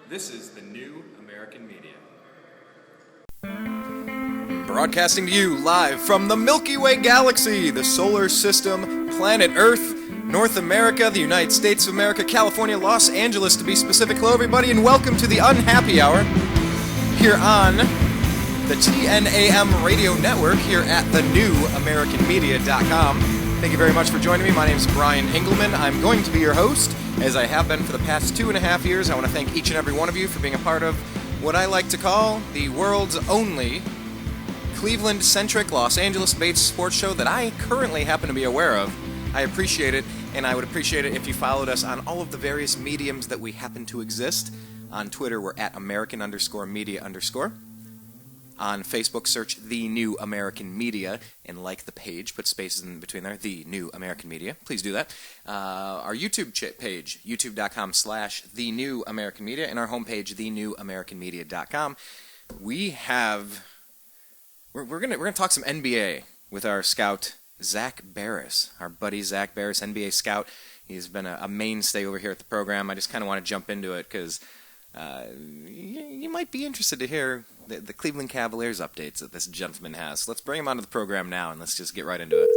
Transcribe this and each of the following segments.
This is the New American Media. Broadcasting to you live from the Milky Way Galaxy, the solar system, planet Earth, North America, the United States of America, California, Los Angeles to be specific. Hello everybody and welcome to the Unhappy Hour here on the TNAM radio network here at thenewamericanmedia.com. Thank you very much for joining me. My name is Brian Engelman. I'm going to be your host, as I have been for the past 2.5 years. I want to thank each and every one of you for being a part of what I like to call the world's only Cleveland-centric, Los Angeles-based sports show that I currently happen to be aware of. I appreciate it, and I would appreciate it if you followed us on all of the various mediums that we happen to exist. On Twitter, we're at American_media_. On Facebook, search The New American Media and like the page. Put spaces in between there, The New American Media. Please do that. Our YouTube page, youtube.com/The New American Media, and our homepage, thenewamericanmedia.com. We're gonna talk some NBA with our scout Zak Baris, our buddy Zak Baris, NBA scout. He's been a mainstay over here at the program. I just kind of want to jump into it because you might be interested to hear the Cleveland Cavaliers updates that this gentleman has. So let's bring him onto the program now, and let's just get right into it.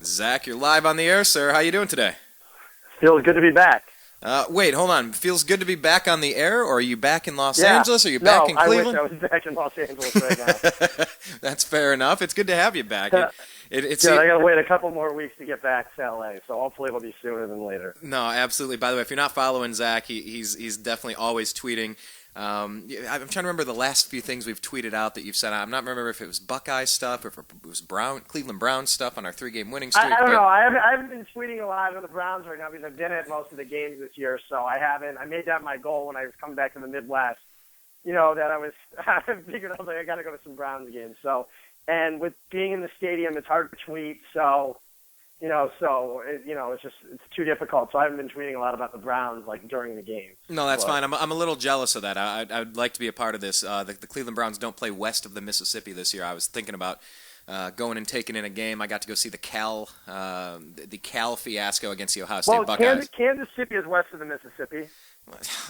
Zach, you're live on the air, sir. How you doing today? Feels good to be back. Wait, hold on. Feels good to be back on the air, or are you back in Los Angeles? Or are you back in Cleveland? I wish I was back in Los Angeles right now. That's fair enough. It's good to have you back. I got to wait a couple more weeks to get back to LA, so hopefully it'll be sooner than later. No, absolutely. By the way, if you're not following Zach, he's definitely always tweeting. I'm trying to remember the last few things we've tweeted out that you've sent out. I'm not remember if it was Buckeye stuff or if it was Cleveland Browns stuff on our 3-game winning streak. I don't know. I haven't been tweeting a lot of the Browns right now because I've been at most of the games this year, so I haven't. I made that my goal when I was coming back to the Midwest. You know, that I figured out that I got to go to some Browns games. So, and with being in the stadium, it's hard to tweet. So, it's too difficult. So I haven't been tweeting a lot about the Browns like during the game. No, that's fine. I'm a little jealous of that. I'd like to be a part of this. The Cleveland Browns don't play west of the Mississippi this year. I was thinking about going and taking in a game. I got to go see the Cal fiasco against the Ohio State Buckeyes. Kansas City is west of the Mississippi.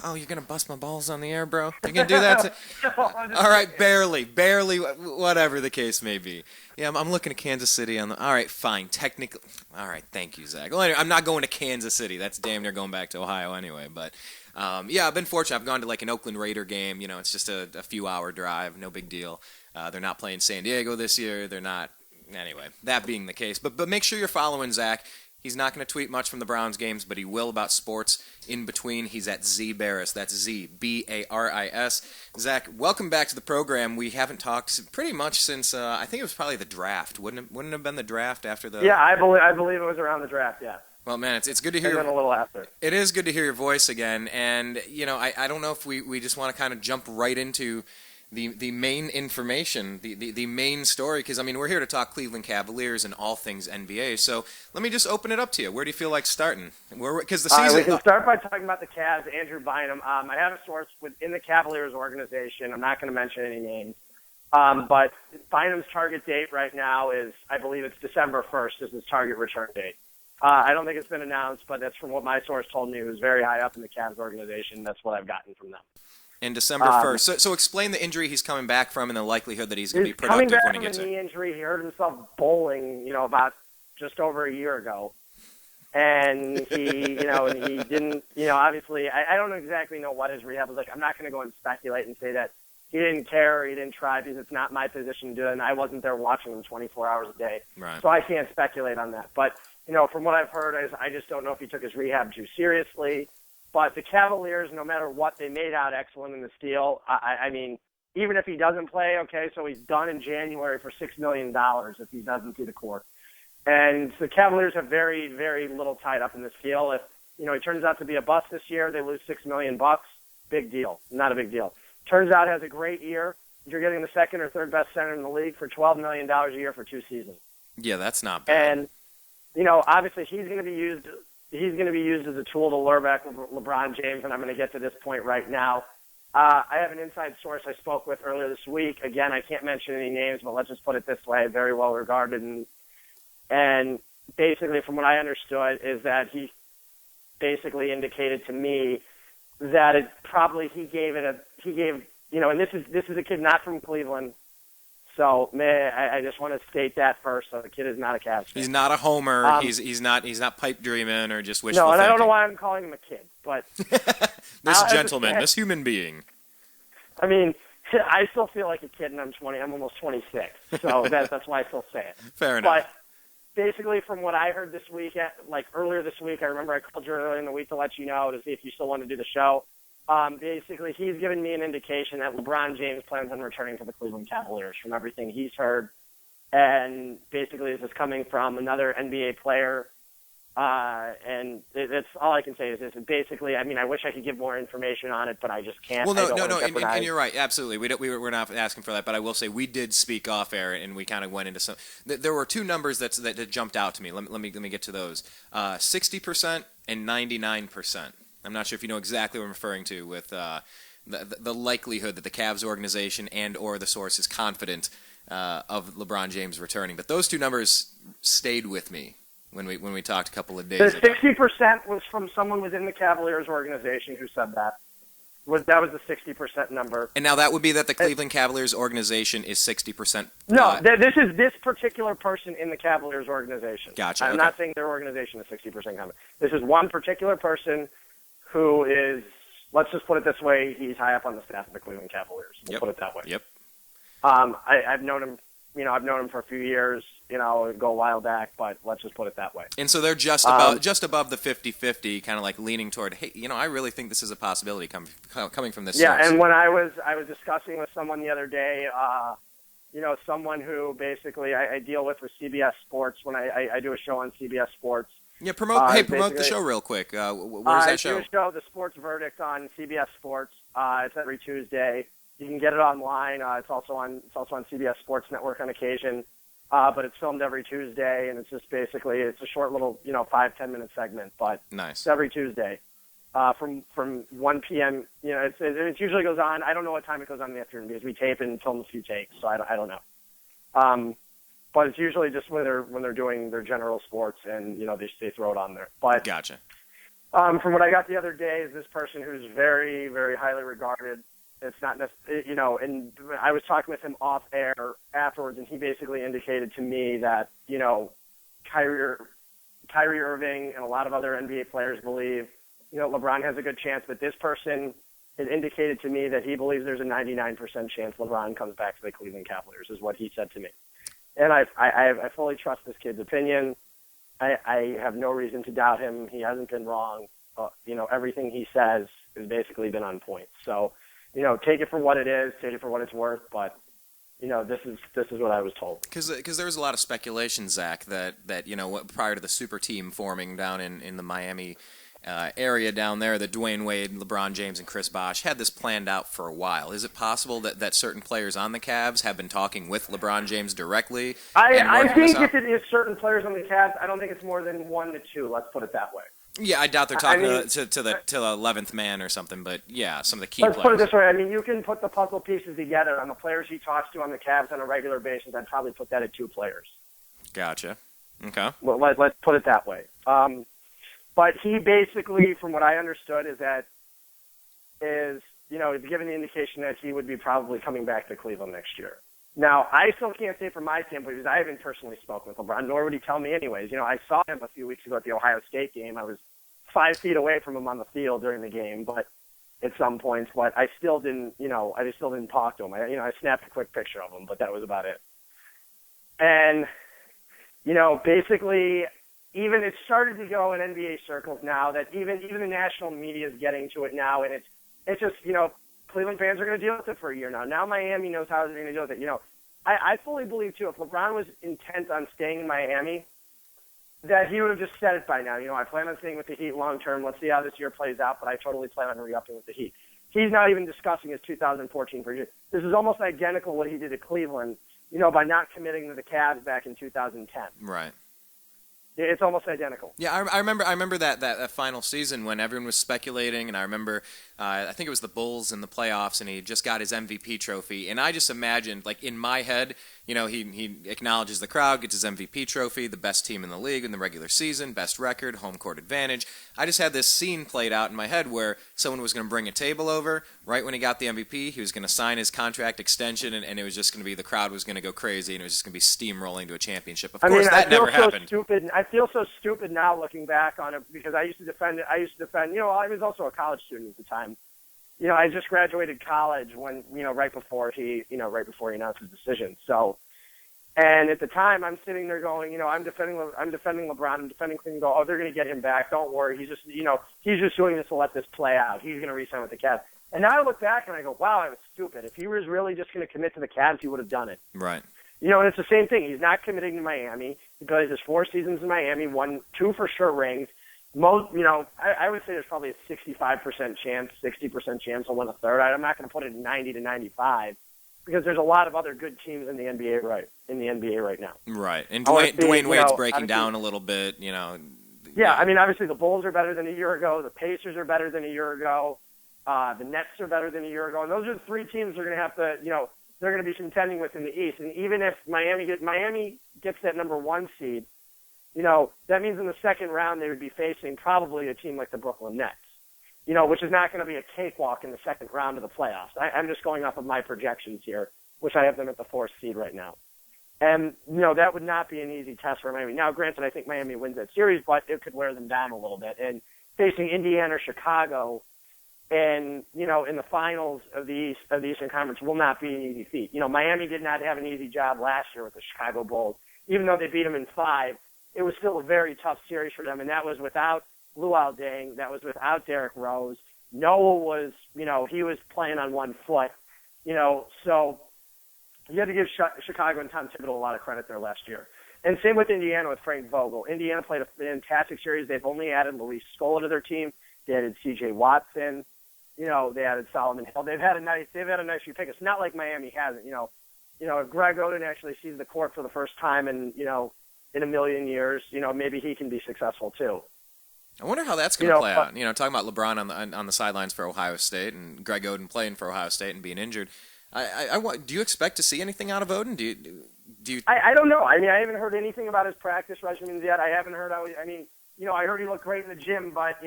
Oh, you're going to bust my balls on the air, bro? You're going to do that? All right, barely, whatever the case may be. Yeah, I'm looking at Kansas City on the... All right, fine, technically... All right, thank you, Zach. Well, anyway, I'm not going to Kansas City. That's damn near going back to Ohio anyway. But, yeah, I've been fortunate. I've gone to, like, an Oakland Raider game. You know, it's just a few-hour drive. No big deal. They're not playing San Diego this year. They're not... Anyway, that being the case. But make sure you're following Zach. He's not going to tweet much from the Browns games, but he will about sports in between. He's at Z Baris. That's Z, B-A-R-I-S. Zach, welcome back to the program. We haven't talked pretty much since, I think it was probably the draft. Wouldn't it have been the draft after the... Yeah, I believe it was around the draft, yeah. Well, man, it's good to hear... A little after. It is good to hear your voice again. And, I don't know if we just want to kind of jump right into... The main information, the main story, because, we're here to talk Cleveland Cavaliers and all things NBA, so let me just open it up to you. Where do you feel like starting? Because the season... we can start by talking about the Cavs, Andrew Bynum. I have a source within the Cavaliers organization. I'm not going to mention any names, but Bynum's target date right now is, I believe it's December 1st is his target return date. I don't think it's been announced, but that's from what my source told me, who's very high up in the Cavs organization. That's what I've gotten from them. In December 1st. So explain the injury he's coming back from and the likelihood that he's going to be productive when he gets it. He's coming back from a knee injury. He hurt himself bowling, about just over a year ago. And he didn't, obviously, I don't exactly know what his rehab was like. I'm not going to go and speculate and say that he didn't care or he didn't try because it's not my position to do it, and I wasn't there watching him 24 hours a day. Right. So I can't speculate on that. But, from what I've heard, I just don't know if he took his rehab too seriously. But the Cavaliers, no matter what, they made out excellent in this deal. Even if he doesn't play, okay, so he's done in January for $6 million if he doesn't see the court. And the Cavaliers have very, very little tied up in this deal. If, he turns out to be a bust this year, they lose $6 million. Big deal. Not a big deal. Turns out has a great year. You're getting the second or third best center in the league for $12 million a year for 2 seasons. Yeah, that's not bad. And, obviously he's going to be used he's going to be used as a tool to lure back LeBron James, and I'm going to get to this point right now. I have an inside source I spoke with earlier this week. Again, I can't mention any names, but let's just put it this way, very well regarded. And basically, from what I understood, is that he basically indicated to me that he gave, and this is a kid not from Cleveland. So, I just want to state that first. So the kid is not a Cavs fan. He's not a homer. He's not pipe dreaming or just wishful thinking. No, and thinking. I don't know why I'm calling him a kid, but this gentleman, this human being. I mean, I still feel like a kid, and I'm 20. I'm almost 26, so that's why I still say it. Fair enough. But basically, from what I heard this week, earlier this week, I remember I called you earlier in the week to let you know to see if you still want to do the show. Basically, he's given me an indication that LeBron James plans on returning to the Cleveland Cavaliers from everything he's heard. And basically, this is coming from another NBA player. And that's all I can say is this. Basically, I mean, I wish I could give more information on it, but I just can't. Well, no, and you're right. Absolutely. We're not asking for that, but I will say we did speak off air, and we kind of went into some. There were two numbers that jumped out to me. Let me get to those. 60% and 99%. I'm not sure if you know exactly what I'm referring to with the likelihood that the Cavs organization and or the source is confident of LeBron James returning. But those two numbers stayed with me when we talked a couple of days ago. The 60% was from someone within the Cavaliers organization who said that. That was the 60% number. And now that would be that the Cleveland Cavaliers organization is 60%. No, this is this particular person in the Cavaliers organization. Gotcha. I'm not saying their organization is 60% confident. This is one particular person who is, let's just put it this way, he's high up on the staff of the Cleveland Cavaliers. We'll put it that way. Yep. I've known him, I've known him for a few years, go a while back, but let's just put it that way. And so they're just above the 50-50, kind of like leaning toward, hey, I really think this is a possibility coming from this source. Yeah, and when I was discussing with someone the other day, someone who basically I deal with CBS Sports when I do a show on CBS Sports. Yeah, promote the show real quick. Where's that show? I do a show, The Sports Verdict, on CBS Sports. It's every Tuesday. You can get it online. It's also on CBS Sports Network on occasion. But it's filmed every Tuesday, and it's just basically it's a short little 5-10 minute segment. But nice. It's every Tuesday from 1 p.m. It usually goes on. I don't know what time it goes on in the afternoon because we tape and film a few takes, so I don't know. But it's usually just when they're doing their general sports, and they throw it on there. But gotcha. From what I got the other day is this person who's very, very highly regarded. It's not necessarily, and I was talking with him off air afterwards, and he basically indicated to me that Kyrie Irving and a lot of other NBA players believe LeBron has a good chance, but this person has indicated to me that he believes there's a 99% chance LeBron comes back to the Cleveland Cavaliers, is what he said to me. And I fully trust this kid's opinion. I have no reason to doubt him. He hasn't been wrong. Everything he says has basically been on point. So, take it for what it is, take it for what it's worth. But, this is what I was told. Because there was a lot of speculation, Zach, that prior to the super team forming down in the Miami area down there, that Dwayne Wade, LeBron James, and Chris Bosh had this planned out for a while. Is it possible that certain players on the Cavs have been talking with LeBron James directly? I think if it is certain players on the Cavs, I don't think it's more than 1 to 2. Let's put it that way. Yeah, I doubt they're talking to the 11th man or something, but yeah, some of the key players. Let's put it this way. I mean, you can put the puzzle pieces together on the players he talks to on the Cavs on a regular basis. I'd probably put that at 2 players. Gotcha. Okay. Well, let's put it that way. But he basically, from what I understood, is he's given the indication that he would be probably coming back to Cleveland next year. Now, I still can't say from my standpoint because I haven't personally spoken with LeBron, nor would he tell me anyways. I saw him a few weeks ago at the Ohio State game. I was 5 feet away from him on the field during the game, but at some points, but I still didn't, I just still didn't talk to him. I snapped a quick picture of him, but that was about it. And, basically, even it started to go in NBA circles now that even the national media is getting to it now, and it's just, Cleveland fans are going to deal with it for a year now. Now Miami knows how they're going to deal with it. I fully believe, too, if LeBron was intent on staying in Miami, that he would have just said it by now. I plan on staying with the Heat long term. Let's see how this year plays out, but I totally plan on re-upping with the Heat. He's not even discussing his 2014 free agency. This is almost identical what he did at Cleveland, by not committing to the Cavs back in 2010. Right. It's almost identical. Yeah, I remember that final season when everyone was speculating, and I remember I think it was the Bulls in the playoffs, and he just got his MVP trophy, and I just imagined, like, in my head, he acknowledges the crowd, gets his MVP trophy, the best team in the league in the regular season, best record, home court advantage. I just had this scene played out in my head where someone was going to bring a table over right when he got the MVP. He was going to sign his contract extension, and it was just going to be, the crowd was going to go crazy, and it was just going to be steamrolling to a championship. Of course, that never happened. I feel so stupid now looking back on it, because I used to defend. I was also a college student at the time. I just graduated college when, right before he announced his decision. So, and at the time, I'm sitting there going, I'm defending LeBron, I'm defending Cleveland. Go, oh, they're going to get him back. Don't worry. He's just doing this to let this play out. He's going to re-sign with the Cavs. And now I look back and I go, wow, I was stupid. If he was really just going to commit to the Cavs, he would have done it. Right. And it's the same thing. He's not committing to Miami. He plays his 4 seasons in Miami, won 2 for sure rings. Most, I would say there's probably a 65% chance, 60% chance he'll win a third. I'm not going to put it 90 to 95 because there's a lot of other good teams in the NBA right now. Right, and Dwayne Wade's breaking down a little bit. Yeah, I mean, obviously the Bulls are better than a year ago. The Pacers are better than a year ago. The Nets are better than a year ago, and those are the 3 teams they're going to have to, they're going to be contending with in the East. And even if Miami gets that number 1 seed. That means in the second round they would be facing probably a team like the Brooklyn Nets, which is not going to be a cakewalk in the second round of the playoffs. I'm just going off of my projections here, which I have them at the 4th seed right now. And, that would not be an easy test for Miami. Now, granted, I think Miami wins that series, but it could wear them down a little bit. And facing Indiana or Chicago and, in the finals of the Eastern Conference will not be an easy feat. Miami did not have an easy job last year with the Chicago Bulls. Even though they beat them in 5, it was still a very tough series for them, and that was without Luol Deng. That was without Derrick Rose. Noah was, he was playing on 1 foot, so you had to give Chicago and Tom Thibodeau a lot of credit there last year. And same with Indiana with Frank Vogel. Indiana played a fantastic series. They've only added Luis Scola to their team. They added C.J. Watson. They added Solomon Hill. They've had a nice few picks. It's not like Miami hasn't. If Greg Oden actually sees the court for the first time in a million years, maybe he can be successul too. I wonder how that's going to play out. Talking about LeBron on the sidelines for Ohio State and Greg Oden playing for Ohio State and being injured. Do you expect to see anything out of Oden? Do you? I don't know. I mean, I haven't heard anything about his practice regimens yet. I haven't heard how. I heard he looked great in the gym, but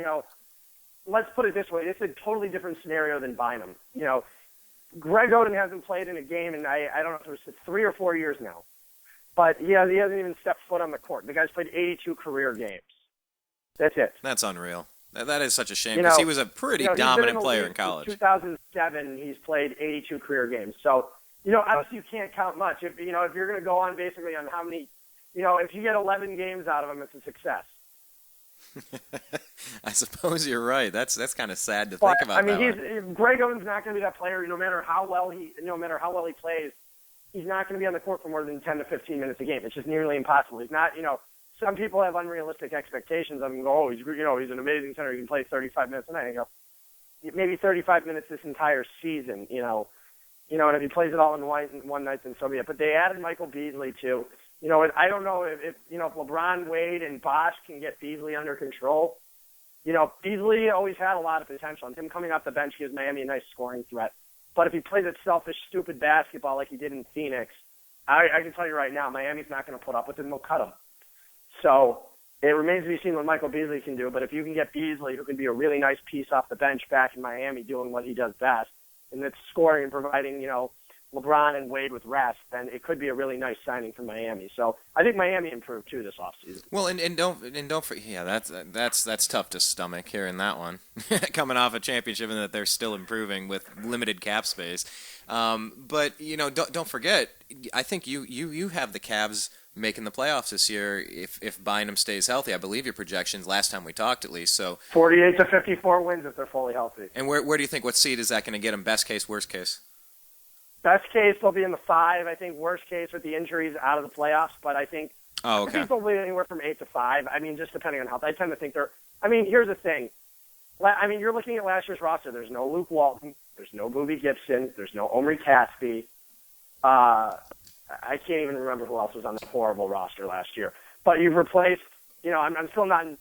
let's put it this way: it's a totally different scenario than Bynum. Greg Oden hasn't played in a game in I don't know if it was 3 or 4 years now. But he hasn't even stepped foot on the court. The guy's played 82 career games. That's it. That's unreal. That is such a shame because he was a pretty dominant player in college. 2007, he's played 82 career games. So, obviously you can't count much. If you're going to go on basically on how many, if you get 11 games out of him, it's a success. I suppose you're right. That's kind of sad to think about. Greg Oden's not going to be that player. No matter how well he plays. He's not going to be on the court for more than 10 to 15 minutes a game. It's just nearly impossible. He's not, some people have unrealistic expectations of him. Go, he's an amazing center. He can play 35 minutes a night. Maybe 35 minutes this entire season, and if he plays it all in one night, then so be it. But they added Michael Beasley too. I don't know if LeBron, Wade, and Bosh can get Beasley under control. Beasley always had a lot of potential, and him coming off the bench gives Miami a nice scoring threat. But if he plays that selfish, stupid basketball like he did in Phoenix, I can tell you right now, Miami's not going to put up with him. They'll cut him. So it remains to be seen what Michael Beasley can do. But if you can get Beasley, who can be a really nice piece off the bench back in Miami doing what he does best, and that's scoring and providing, LeBron and Wade with rest, then it could be a really nice signing for Miami. So I think Miami improved too this offseason. Well, and don't forget, yeah, that's tough to stomach hearing that one coming off a championship and that they're still improving with limited cap space. But don't forget, I think you have the Cavs making the playoffs this year if Bynum stays healthy. I believe your projections last time we talked at least. So 48 to 54 wins if they're fully healthy. And where do you think, what seed is that going to get them? Best case, worst case? Best case, they'll be in the 5. I think worst case with the injuries out of the playoffs, but I think I think they'll be anywhere from 8 to 5. I mean, just depending on health. I tend to think they're. I mean, here's the thing. I mean, you're looking at last year's roster. There's no Luke Walton. There's no Boobie Gibson. There's no Omri Caspi. I can't even remember who else was on the horrible roster last year. But you've replaced I'm still not in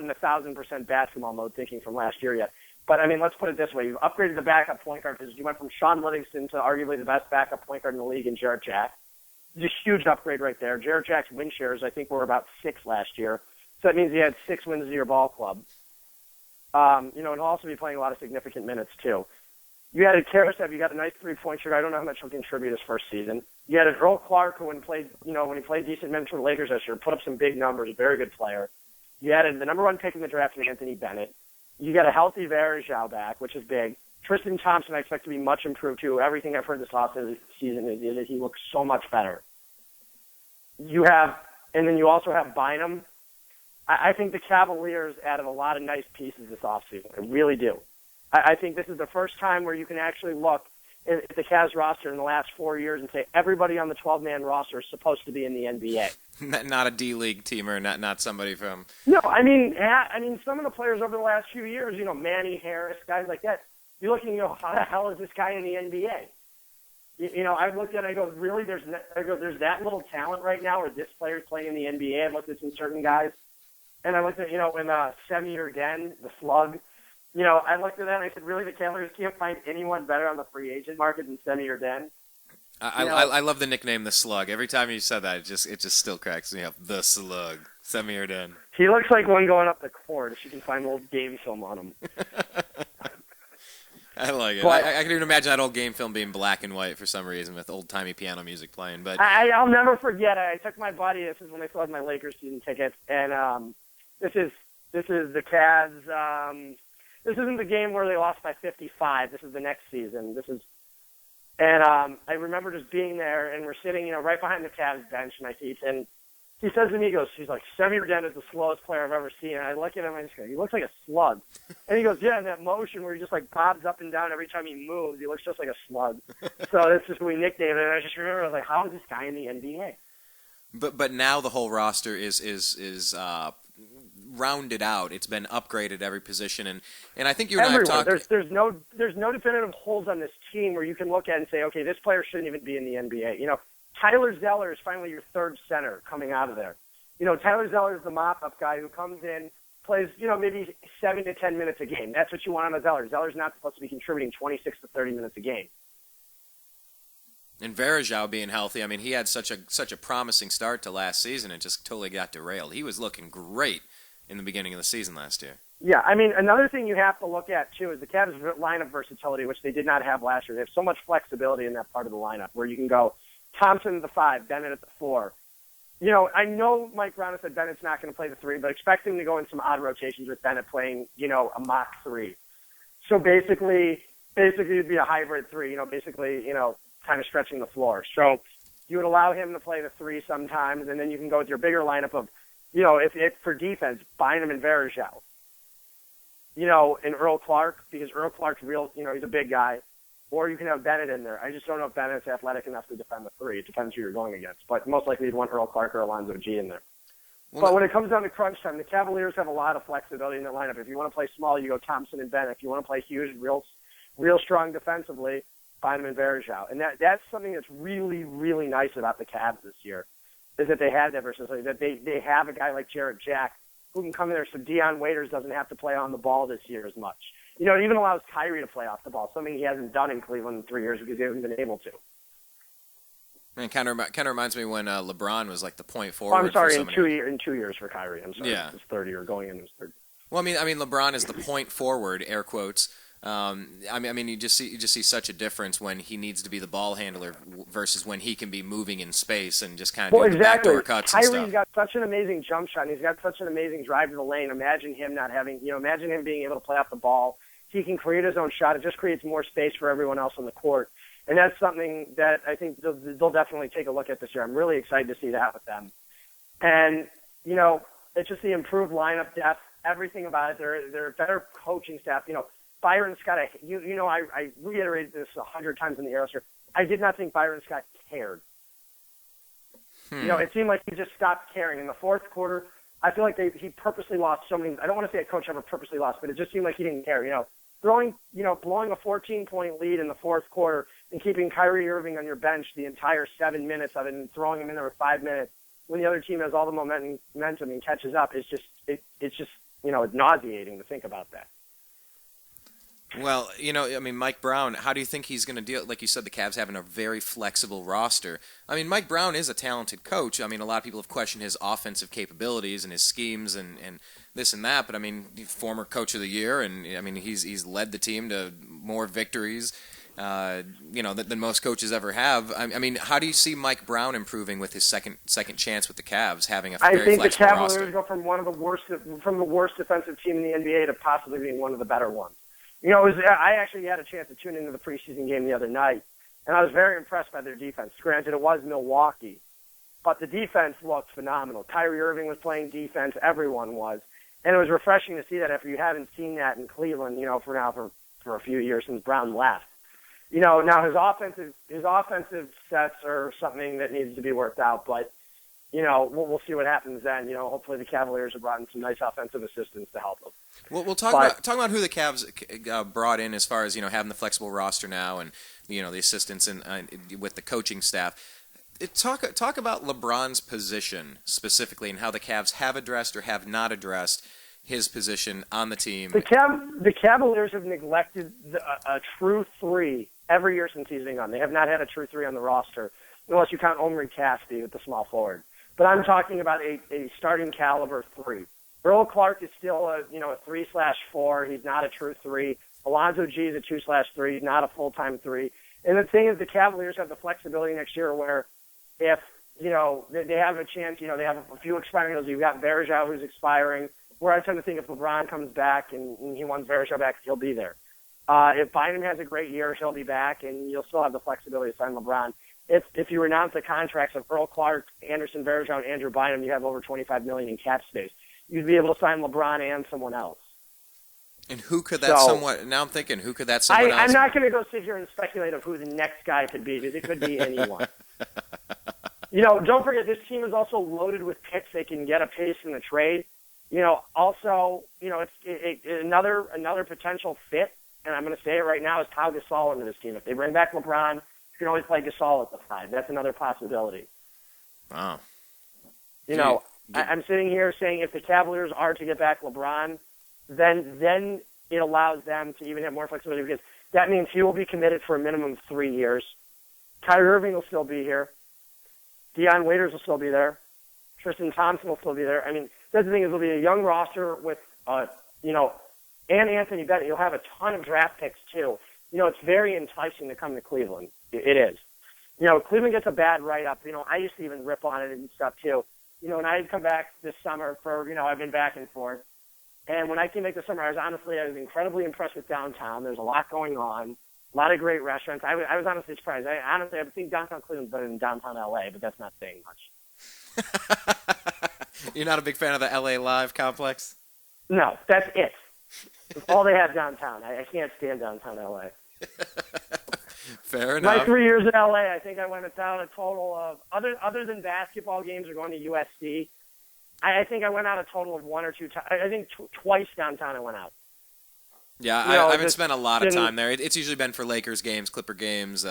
the 1,000% basketball mode thinking from last year yet. But I mean, let's put it this way: you've upgraded the backup point guard because you went from Sean Livingston to arguably the best backup point guard in the league in Jarrett Jack. It's a huge upgrade right there. Jarrett Jack's win shares, I think, were about 6 last year, so that means he had 6 wins to your ball club. And he'll also be playing a lot of significant minutes too. You added Karasev. You got a nice 3-point shooter. I don't know how much he'll contribute his first season. You added Earl Clark, who when he played decent minutes for the Lakers this year, put up some big numbers. A very good player. You added the number 1 pick in the draft, Anthony Bennett. You got a healthy Varejao back, which is big. Tristan Thompson, I expect to be much improved too. Everything I've heard this offseason is that he looks so much better. And then you also have Bynum. I think the Cavaliers added a lot of nice pieces this offseason. I really do. I think this is the first time where you can actually look at the Cavs roster in the last 4 years and say everybody on the 12-man roster is supposed to be in the NBA. Not a D-League teamer, not somebody from... No, I mean, some of the players over the last few years, Manny Harris, guys like that, you're looking, how the hell is this guy in the NBA? I looked at it, I go, really? There's that little talent right now where this player's playing in the NBA. I looked at some certain guys, and I looked at, when Semir again, the slug, I looked at that and I said, really, the Cavaliers can't find anyone better on the free agent market than Semir Den? I love the nickname, the Slug. Every time you said that, it just still cracks me up. The Slug, Semir Den. He looks like one going up the court. If you can find old game film on him. I like it. But, I can even imagine that old game film being black and white for some reason with old-timey piano music playing. But I'll never forget it. I took my buddy. This is when I still had my Lakers season tickets, and this is the Cavs. This isn't the game where they lost by 55. This is the next season. I remember just being there, and we're sitting, right behind the Cavs bench, and he says to me, he's like, Semir Den is the slowest player I've ever seen. And I look at him, and I just go, he looks like a slug. And he goes, yeah, in that motion where he just like bobs up and down every time he moves, he looks just like a slug. So that's just what we nicknamed it. And I just remember, I was like, how is this guy in the NBA? But now the whole roster is rounded out. It's been upgraded every position, and I think you and I have talked. There's no definitive holes on this team where you can look at and say, okay, this player shouldn't even be in the NBA. Tyler Zeller is finally your third center coming out of there. Tyler Zeller is the mop-up guy who comes in, plays, maybe 7 to 10 minutes a game. That's what you want on a Zeller. Zeller's not supposed to be contributing 26 to 30 minutes a game. And Varejao being healthy, I mean, he had such a promising start to last season and just totally got derailed. He was looking great in the beginning of the season last year. Yeah, I mean, another thing you have to look at, too, is the Cavs' lineup versatility, which they did not have last year. They have so much flexibility in that part of the lineup where you can go Thompson at the 5, Bennett at the 4. I know Mike Brown said Bennett's not going to play the 3, but expect him to go in some odd rotations with Bennett playing, a mock 3. So basically it'd be a hybrid 3, kind of stretching the floor. So you would allow him to play the 3 sometimes, and then you can go with your bigger lineup of, if for defense, Bynum and Varejao. And Earl Clark, because Earl Clark's real, he's a big guy. Or you can have Bennett in there. I just don't know if Bennett's athletic enough to defend the 3. It depends who you're going against. But most likely you'd want Earl Clark or Alonzo G in there. But when it comes down to crunch time, the Cavaliers have a lot of flexibility in their lineup. If you want to play small, you go Thompson and Bennett. If you want to play huge, real strong defensively, Bynum and Varejao. And that's something that's really, really nice about the Cavs this year, is that they have that versatility, that they have a guy like Jarrett Jack who can come in there so Dion Waiters doesn't have to play on the ball this year as much. It even allows Kyrie to play off the ball, something he hasn't done in Cleveland in 3 years because he hasn't been able to. Man, kind of reminds me when LeBron was like the point forward. I'm sorry, in 2 years for Kyrie. I'm sorry, yeah. His third year, going into his third. Well, I mean, LeBron is the point forward, air quotes. I mean, you just see such a difference when he needs to be the ball handler versus when he can be moving in space and just kind of doing the backdoor cuts and stuff. Kyrie's got such an amazing jump shot, and he's got such an amazing drive to the lane. Imagine him not having, imagine him being able to play off the ball. He can create his own shot. It just creates more space for everyone else on the court. And that's something that I think they'll definitely take a look at this year. I'm really excited to see that with them. And, it's just the improved lineup depth, everything about it. They're a better coaching staff. Byron Scott, I reiterated this 100 times in the Aerosphere. I did not think Byron Scott cared. It seemed like he just stopped caring. In the fourth quarter, I feel like he purposely lost so many. I don't want to say a coach ever purposely lost, but it just seemed like he didn't care. Blowing a 14-point lead in the fourth quarter and keeping Kyrie Irving on your bench the entire 7 minutes of it and throwing him in there with 5 minutes when the other team has all the momentum and catches up, it's just it's nauseating to think about that. Well, I mean, Mike Brown, how do you think he's going to deal? Like you said, the Cavs having a very flexible roster. I mean, Mike Brown is a talented coach. I mean, a lot of people have questioned his offensive capabilities and his schemes and this and that. But I mean, former coach of the year, and I mean, he's led the team to more victories, than most coaches ever have. I mean, how do you see Mike Brown improving with his second chance with the Cavs, having a very flexible roster? I think the Cavaliers go from the worst defensive team in the NBA to possibly being one of the better ones. I actually had a chance to tune into the preseason game the other night, and I was very impressed by their defense. Granted, it was Milwaukee, but the defense looked phenomenal. Kyrie Irving was playing defense. Everyone was. And it was refreshing to see that after you haven't seen that in Cleveland, for a few years since Brown left. Now his offensive sets are something that needs to be worked out, but we'll see what happens then. Hopefully the Cavaliers have brought in some nice offensive assistants to help them. Well, we'll talk about who the Cavs brought in as far as having the flexible roster now and the assistants and with the coaching staff. Talk about LeBron's position specifically and how the Cavs have addressed or have not addressed his position on the team. The Cavaliers have neglected a true three every year since he's been gone. They have not had a true three on the roster unless you count Omri Cassidy with the small forward. But I'm talking about a starting caliber three. Earl Clark is still a 3/4. He's not a true three. Alonzo G is a 2/3. He's not a full-time three. And the thing is, the Cavaliers have the flexibility next year where if they have a chance, they have a few expiring deals. You've got Varejao who's expiring. Where I tend to think if LeBron comes back and he wants Varejao back, he'll be there. If Bynum has a great year, he'll be back, and you'll still have the flexibility to sign LeBron. If you renounce the contracts of Earl Clark, Anderson Varejao, and Andrew Bynum, you have over $25 million in cap space. You'd be able to sign LeBron and someone else. And who could that someone? Now I'm thinking, who could that someone else? I'm not going to go sit here and speculate of who the next guy could be, because it could be anyone. Don't forget, this team is also loaded with picks they can get a pace in the trade. It's another potential fit, and I'm going to say it right now, is Pau Gasol into this team. If they bring back LeBron, you can always play Gasol at the 5. That's another possibility. Wow. I'm sitting here saying if the Cavaliers are to get back LeBron, then it allows them to even have more flexibility, because that means he will be committed for a minimum of 3 years. Kyrie Irving will still be here. Deion Waiters will still be there. Tristan Thompson will still be there. I mean, that's the thing, is it'll be a young roster with, and Anthony Bennett. You'll have a ton of draft picks, too. It's very enticing to come to Cleveland. It is. Cleveland gets a bad write-up. I used to even rip on it and stuff, too. And I had come back this summer for, I've been back and forth. And when I came back this summer, I was incredibly impressed with downtown. There's a lot going on, a lot of great restaurants. I was honestly surprised. I think downtown Cleveland's better than downtown LA, but that's not saying much. You're not a big fan of the LA Live complex? No, that's it. That's all they have downtown. I can't stand downtown LA. Fair enough. My 3 years in LA, I think I went down a total of, other than basketball games or going to USC, I think I went out a total of one or two times. I think twice downtown I went out. Yeah, I haven't spent a lot of time there. It's usually been for Lakers games, Clipper games,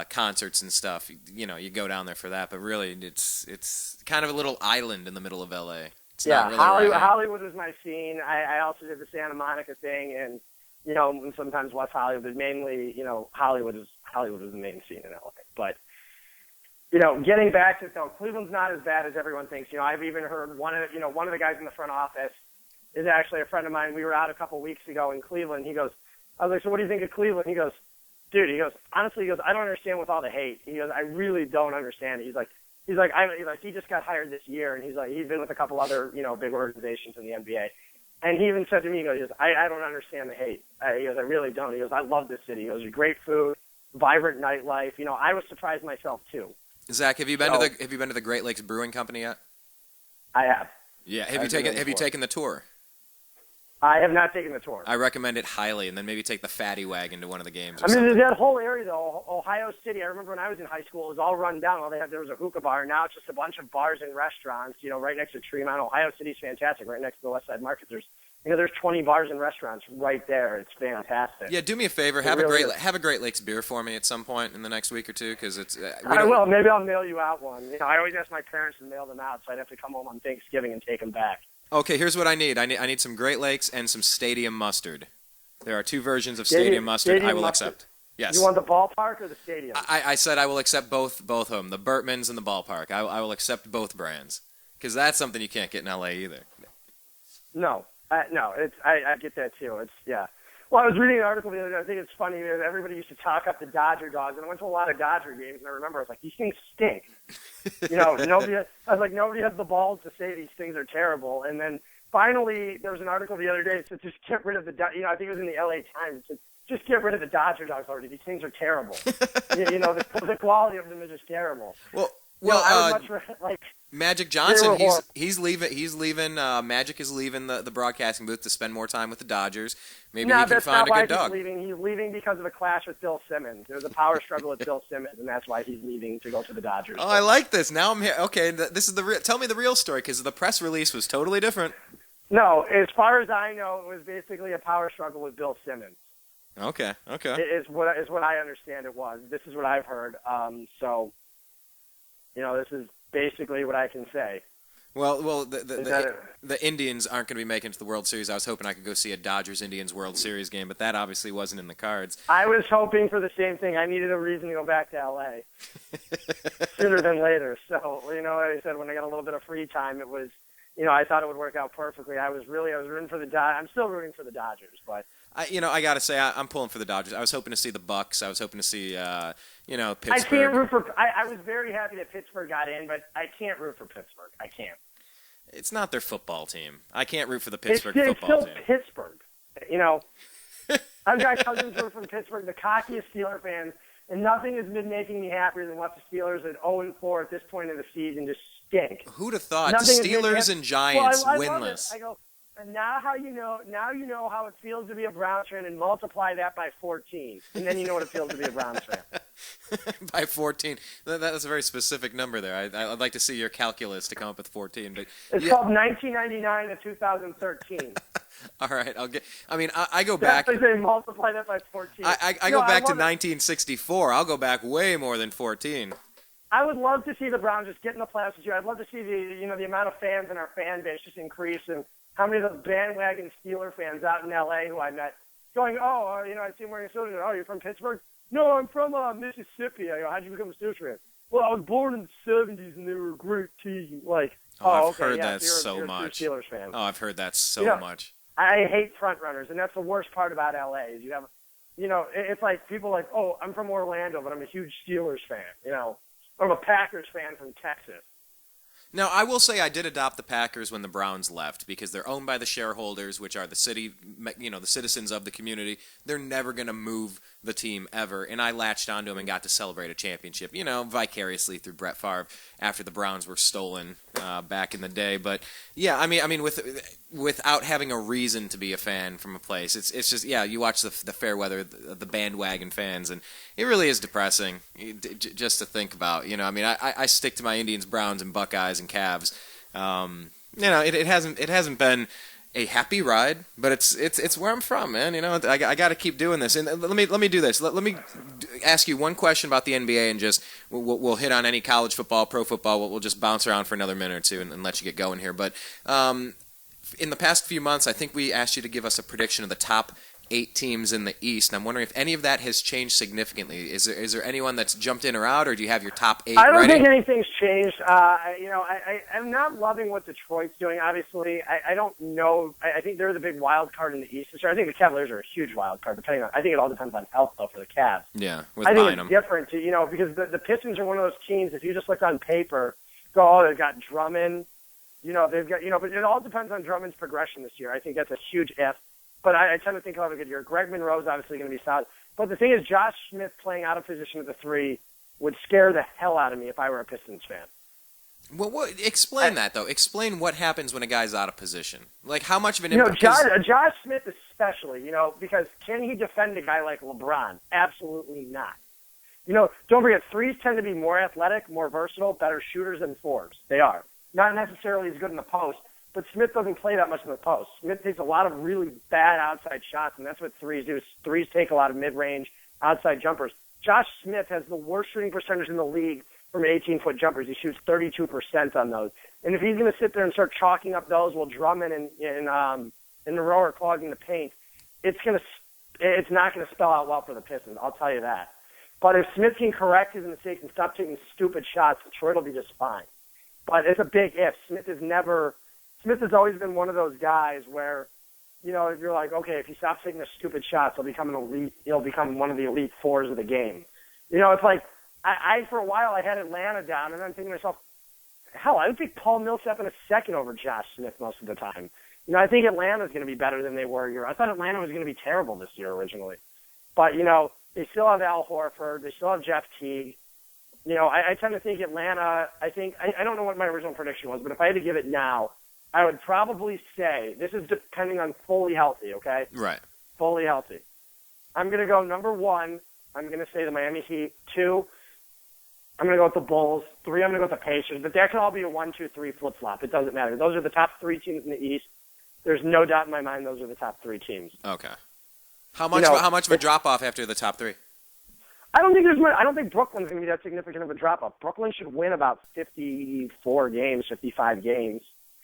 concerts and stuff. You go down there for that, but really it's kind of a little island in the middle of LA. It's not really Hollywood was my scene. I also did the Santa Monica thing, and sometimes West Hollywood, but mainly Hollywood is the main scene in LA. But getting back to Cleveland's not as bad as everyone thinks. I've even heard one of the guys in the front office is actually a friend of mine. We were out a couple weeks ago in Cleveland. He goes, I was like, so what do you think of Cleveland? He goes, dude, honestly, I don't understand with all the hate. He goes, I really don't understand it. He's like, he just got hired this year, and he's been with a couple other, big organizations in the NBA. And he even said to me, he goes, I don't understand the hate. He goes, I really don't. He goes, I love this city. He goes, great food, vibrant nightlife. I was surprised myself too. Zach, have you been to the Great Lakes Brewing Company yet? I have. Yeah. Have you taken the tour? I have not taken the tour. I recommend it highly, and then maybe take the Fatty Wagon to one of the games. There's that whole area, though. Ohio City, I remember when I was in high school, it was all run down. All they had there was a hookah bar. Now it's just a bunch of bars and restaurants, right next to Tremont. Ohio City's fantastic. Right next to the West Side Market, there's there's 20 bars and restaurants right there. It's fantastic. Yeah, do me a favor. Have a Great Lakes beer for me at some point in the next week or two, because it's. I will. Maybe I'll mail you out one. I always ask my parents to mail them out, so I'd have to come home on Thanksgiving and take them back. Okay, here's what I need. I need some Great Lakes and some Stadium Mustard. There are 2 versions of Stadium Mustard. I will accept. Yes. You want the ballpark or the stadium? I said I will accept both of them, the Bertmans and the ballpark. I will accept both brands, because that's something you can't get in LA either. No. No, I get that too. Well, I was reading an article the other day. I think it's funny. Everybody used to talk up the Dodger dogs, and I went to a lot of Dodger games, and I remember I was like, these things stink. Nobody has the balls to say these things are terrible. And then finally, there was an article the other day that said, just get rid of the. I think it was in the LA Times. It said, just get rid of the Dodger dogs already. These things are terrible. The quality of them is just terrible. Well, I would much rather, Magic Johnson, he's leaving. Magic is leaving the broadcasting booth to spend more time with the Dodgers. Maybe he can find a good dog. He's leaving because of a clash with Bill Simmons. There's a power struggle with Bill Simmons, and that's why he's leaving to go to the Dodgers. Oh, I like this. Now I'm here. Okay, this is tell me the real story, because the press release was totally different. No, as far as I know, it was basically a power struggle with Bill Simmons. Okay. Is what I understand it was. This is what I've heard. This is basically what I can say. Well, the Indians aren't going to be making it to the World Series. I was hoping I could go see a Dodgers-Indians World Series game, but that obviously wasn't in the cards. I was hoping for the same thing. I needed a reason to go back to L.A. sooner than later. So, like I said, when I got a little bit of free time, it was, I thought it would work out perfectly. I was rooting for the Dodgers. I'm still rooting for the Dodgers, but. I got to say, I'm pulling for the Dodgers. I was hoping to see the Bucks. I was hoping to see, Pittsburgh. I can't root for. I was very happy that Pittsburgh got in, but I can't root for Pittsburgh. I can't. It's not their football team. I can't root for the Pittsburgh football team. It's still Pittsburgh. I've got cousins who are from Pittsburgh, the cockiest Steeler fans, and nothing has been making me happier than watch the Steelers at 0-4 at this point of the season just stink. Who'd have thought? Steelers and Giants winless. I go. And now you know how it feels to be a Browns fan, and multiply that by 14, and then you know what it feels to be a Browns fan. By 14, that's a very specific number there. I'd like to see your calculus to come up with 14. But it's called 1999 to 2013. All right, I go back. That's like they multiply that by 14. I go back to 1964. I'll go back way more than 14. I would love to see the Browns just get in the playoffs this year. I'd love to see the amount of fans in our fan base just increase, and how many of those bandwagon Steeler fans out in L.A. who I met going, I see him wearing a Steelers. Oh, you're from Pittsburgh? No, I'm from Mississippi. I go, how'd you become a Steelers fan? Well, I was born in the 70s, and they were a great team. I've heard that so much. You're a Steelers fan. Oh, I've heard that so much. I hate front runners, and that's the worst part about L.A. is you have, it's like people like, oh, I'm from Orlando, but I'm a huge Steelers fan. I'm a Packers fan from Texas. Now, I will say I did adopt the Packers when the Browns left, because they're owned by the shareholders, which are the city, the citizens of the community. They're never going to move the team ever, and I latched onto them and got to celebrate a championship, vicariously through Brett Favre after the Browns were stolen back in the day. But yeah, without having a reason to be a fan from a place, it's just you watch the fair weather, the bandwagon fans, and it really is depressing just to think about. I stick to my Indians, Browns, and Buckeyes and Cavs. It hasn't been a happy ride, but it's where I'm from, man. I got to keep doing this. And let me do this. Let me ask you one question about the NBA, and just we'll hit on any college football, pro football. We'll just bounce around for another minute or two and let you get going here. But in the past few months, I think we asked you to give us a prediction of the top 8 teams in the East, and I'm wondering if any of that has changed significantly. Is there anyone that's jumped in or out, or do you have your top 8 I don't ready? think anything's changed. I'm not loving what Detroit's doing, obviously. I don't know. I think they're the big wild card in the East. I think the Cavaliers are a huge wild card, I think it all depends on health, though, for the Cavs. Yeah, with I think buying it's them. different, because the Pistons are one of those teams, if you just look on paper, they've got Drummond, they've got, but it all depends on Drummond's progression this year. I think that's a huge if. But I tend to think he'll have a good year. Greg Monroe's obviously going to be solid. But the thing is, Josh Smith playing out of position at the 3 would scare the hell out of me if I were a Pistons fan. Well, explain that, though. Explain what happens when a guy's out of position. Like, how much of an impact... Josh Smith especially, because can he defend a guy like LeBron? Absolutely not. Don't forget, 3s tend to be more athletic, more versatile, better shooters than 4s. They are. Not necessarily as good in the post, but Smith doesn't play that much in the post. Smith takes a lot of really bad outside shots, and that's what threes do. Threes take a lot of mid-range outside jumpers. Josh Smith has the worst shooting percentage in the league from 18-foot jumpers. He shoots 32% on those. And if he's going to sit there and start chalking up those while Drummond and Monroe are clogging the paint, it's not going to spell out well for the Pistons. I'll tell you that. But if Smith can correct his mistakes and stop taking stupid shots, Detroit will be just fine. But it's a big if. Smith has always been one of those guys where, you know, if you're like, okay, if he stops taking the stupid shots, he'll become one of the elite fours of the game. You know, it's like, I for a while, I had Atlanta down, and I'm thinking to myself, hell, I would pick Paul Millsap in a second over Josh Smith most of the time. You know, I think Atlanta's going to be better than they were a year. I thought Atlanta was going to be terrible this year originally. But, you know, they still have Al Horford. They still have Jeff Teague. You know, I tend to think Atlanta, I don't know what my original prediction was, but if I had to give it now, I would probably say, this is depending on fully healthy, okay? Right. Fully healthy. I'm going to go number 1. I'm going to say the Miami Heat. 2, I'm going to go with the Bulls. 3, I'm going to go with the Pacers. But that can all be a 1, 2, 3 flip-flop. It doesn't matter. Those are the top 3 teams in the East. There's no doubt in my mind those are the top 3 teams. Okay. How much of a drop-off after the top 3? I don't think Brooklyn's going to be that significant of a drop-off. Brooklyn should win about 54 games, 55 games.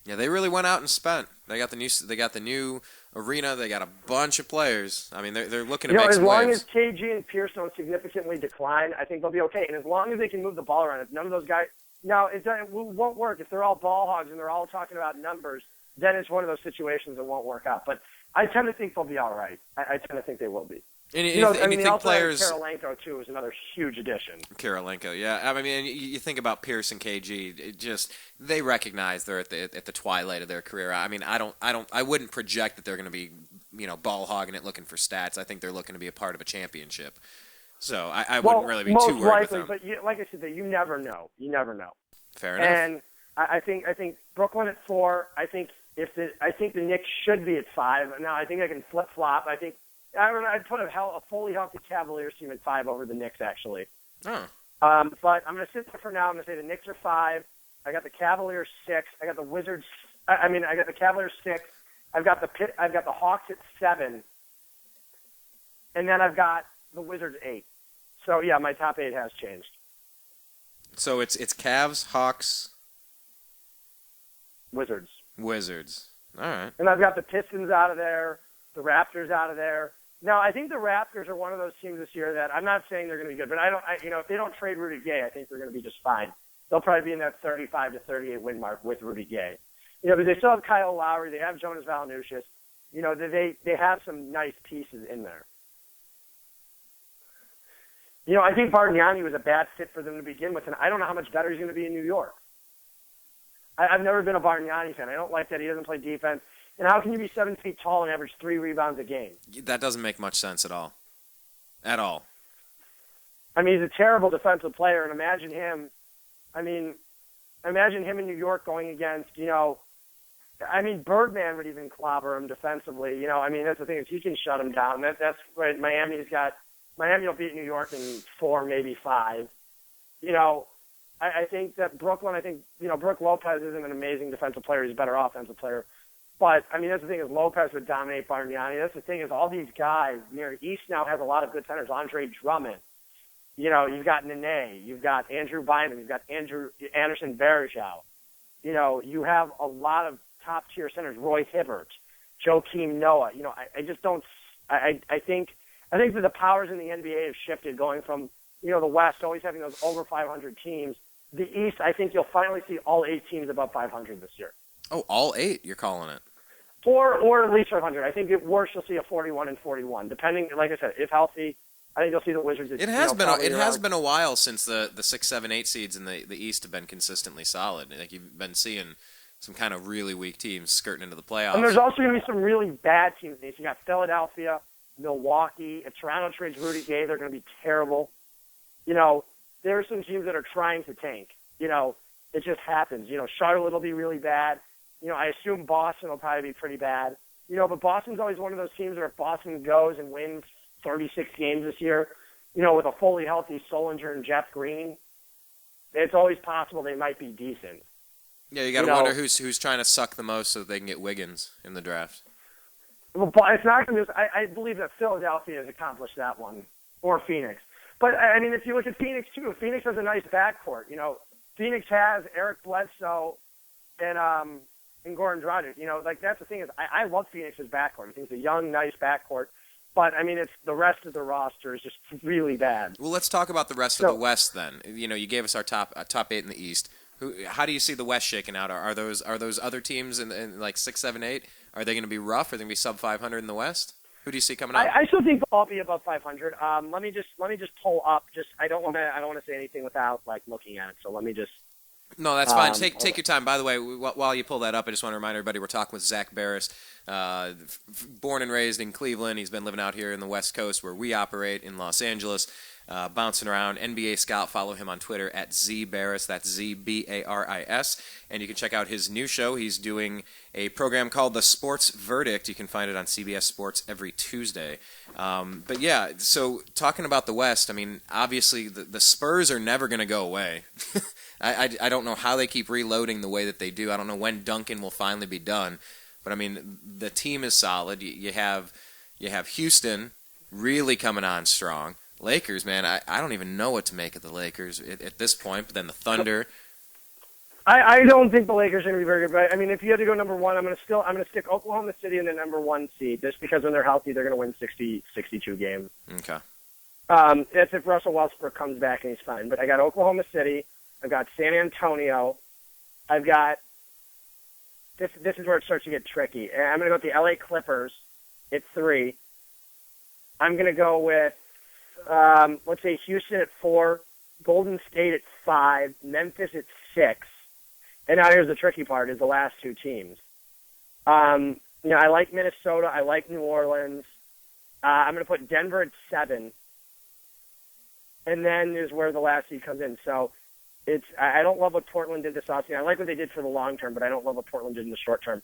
Yeah, they really went out and spent. They got the new arena. They got a bunch of players. I mean, they're looking to make some waves. As long as KG and Pierce don't significantly decline, I think they'll be okay. And as long as they can move the ball around, if none of those guys now it won't work if they're all ball hogs and they're all talking about numbers. Then it's one of those situations that won't work out. But I tend to think they'll be all right. I tend to think they will be. And you think players? Karolinko too is another huge addition. Karolinko, yeah. I mean, you think about Pierce and KG. They recognize they're at the twilight of their career. I mean, I wouldn't project that they're going to be, you know, ball hogging it, looking for stats. I think they're looking to be a part of a championship. So I wouldn't really be too worried with them. But like I said, you never know. You never know. Fair enough. And I think Brooklyn at 4. I think the Knicks should be at 5. Now I think I can flip flop. I'd put a fully healthy Cavaliers team at 5 over the Knicks, actually. Oh. But I'm going to sit there for now. I'm going to say the Knicks are 5. I got the Cavaliers 6. I got the Wizards. I got the Cavaliers 6. I've got the Hawks at 7. And then I've got the Wizards 8. So, yeah, my top 8 has changed. So it's Cavs, Hawks, Wizards. All right. And I've got the Pistons out of there, the Raptors out of there. Now, I think the Raptors are one of those teams this year that I'm not saying they're going to be good, but if they don't trade Rudy Gay, I think they're going to be just fine. They'll probably be in that 35 to 38 win mark with Rudy Gay. You know, but they still have Kyle Lowry, they have Jonas Valanciunas. You know, they have some nice pieces in there. You know, I think Bargnani was a bad fit for them to begin with, and I don't know how much better he's going to be in New York. I've never been a Bargnani fan. I don't like that he doesn't play defense. And how can you be 7 feet tall and average 3 rebounds a game? That doesn't make much sense at all. At all. I mean, he's a terrible defensive player, and imagine him in New York going against, you know, Birdman would even clobber him defensively. You know, I mean, that's the thing, is he can shut him down. That's right. Miami will beat New York in 4, maybe 5. You know, I think that Brooklyn, Brook Lopez isn't an amazing defensive player. He's a better offensive player. But, I mean, that's the thing, is Lopez would dominate Bargnani. That's the thing, is all these guys, East now has a lot of good centers. Andre Drummond. You know, you've got Nene. You've got Andrew Bynum. You've got Anderson Varejao. You know, you have a lot of top-tier centers. Roy Hibbert, Joakim Noah. You know, I just don't – I think that the powers in the NBA have shifted, going from, you know, the West always having those over 500 teams. The East, I think you'll finally see all 8 teams above 500 this year. Oh, all 8, you're calling it. Or at least 500. I think at worst you'll see a 41 and 41, depending, like I said, if healthy. I think you'll see the Wizards. It has been a while since the 6, 7, 8 seeds in the East have been consistently solid. Like, you've been seeing some kind of really weak teams skirting into the playoffs. And there's also going to be some really bad teams. You got Philadelphia, Milwaukee. If Toronto trades Rudy Gay, they're going to be terrible. You know, there are some teams that are trying to tank. You know, it just happens. You know, Charlotte will be really bad. You know, I assume Boston will probably be pretty bad. You know, but Boston's always one of those teams where if Boston goes and wins 36 games this year, you know, with a fully healthy Solinger and Jeff Green, it's always possible they might be decent. Yeah, you got to wonder who's trying to suck the most so that they can get Wiggins in the draft. Well, but it's not going to. I believe that Philadelphia has accomplished that one, or Phoenix. But I mean, if you look at Phoenix too, Phoenix has a nice backcourt. Phoenix has Eric Bledsoe and Goran Dragic. That's the thing is, I love Phoenix's backcourt. I think it's a young, nice backcourt. But I mean, it's the rest of the roster is just really bad. Well, let's talk about the rest of the West then. You gave us our top 8 in the East. How do you see the West shaking out? Are those other teams in like 6, 7, 8? Are they going to be rough? Are they going to be sub 500 in the West? Who do you see coming up? I still think they'll all be above 500. Let me just pull up. I don't want to say anything without looking at it. So let me just. No, that's fine. Take your time. By the way, while you pull that up, I just want to remind everybody we're talking with Zak Baris, born and raised in Cleveland. He's been living out here in the West Coast where we operate in Los Angeles, bouncing around. NBA scout. Follow him on Twitter at @ZBaris. That's ZBARIS. And you can check out his new show. He's doing a program called The Sports Verdict. You can find it on CBS Sports every Tuesday. But yeah, so talking about the West, I mean, obviously the Spurs are never going to go away. I don't know how they keep reloading the way that they do. I don't know when Duncan will finally be done. But, I mean, the team is solid. You have Houston really coming on strong. Lakers, man, I don't even know what to make of the Lakers at this point. But then the Thunder. I don't think the Lakers are going to be very good. But, I mean, if you had to go number one, I'm going to stick Oklahoma City in the number one seed just because when they're healthy, they're going to win 62 games. Okay. That's if Russell Westbrook comes back and he's fine. But I got Oklahoma City. I've got San Antonio. I've got this is where it starts to get tricky. I'm going to go with the LA Clippers at 3. I'm going to go with, let's say, Houston at 4, Golden State at 5, Memphis at 6. And now here's the tricky part, is the last 2 teams. I like Minnesota. I like New Orleans. I'm going to put Denver at 7. And then is where the last seed comes in. So I don't love what Portland did this offseason. I like what they did for the long term, but I don't love what Portland did in the short term.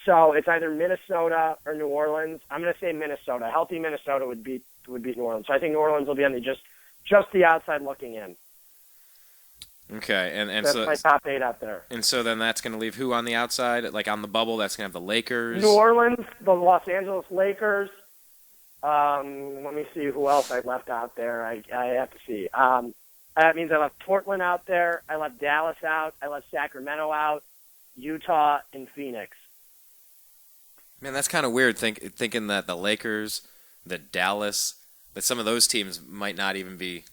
So it's either Minnesota or New Orleans. I'm going to say Minnesota. Healthy Minnesota would beat New Orleans. So I think New Orleans will be on just the outside looking in. Okay, and that's so my top 8 out there. And so then that's going to leave who on the outside? Like on the bubble, that's going to have the Lakers. New Orleans, the Los Angeles Lakers. Let me see who else I left out there. I have to see. That means I left Portland out there. I left Dallas out. I left Sacramento out. Utah and Phoenix. Man, that's kind of weird thinking that the Lakers, the Dallas, that some of those teams might not even be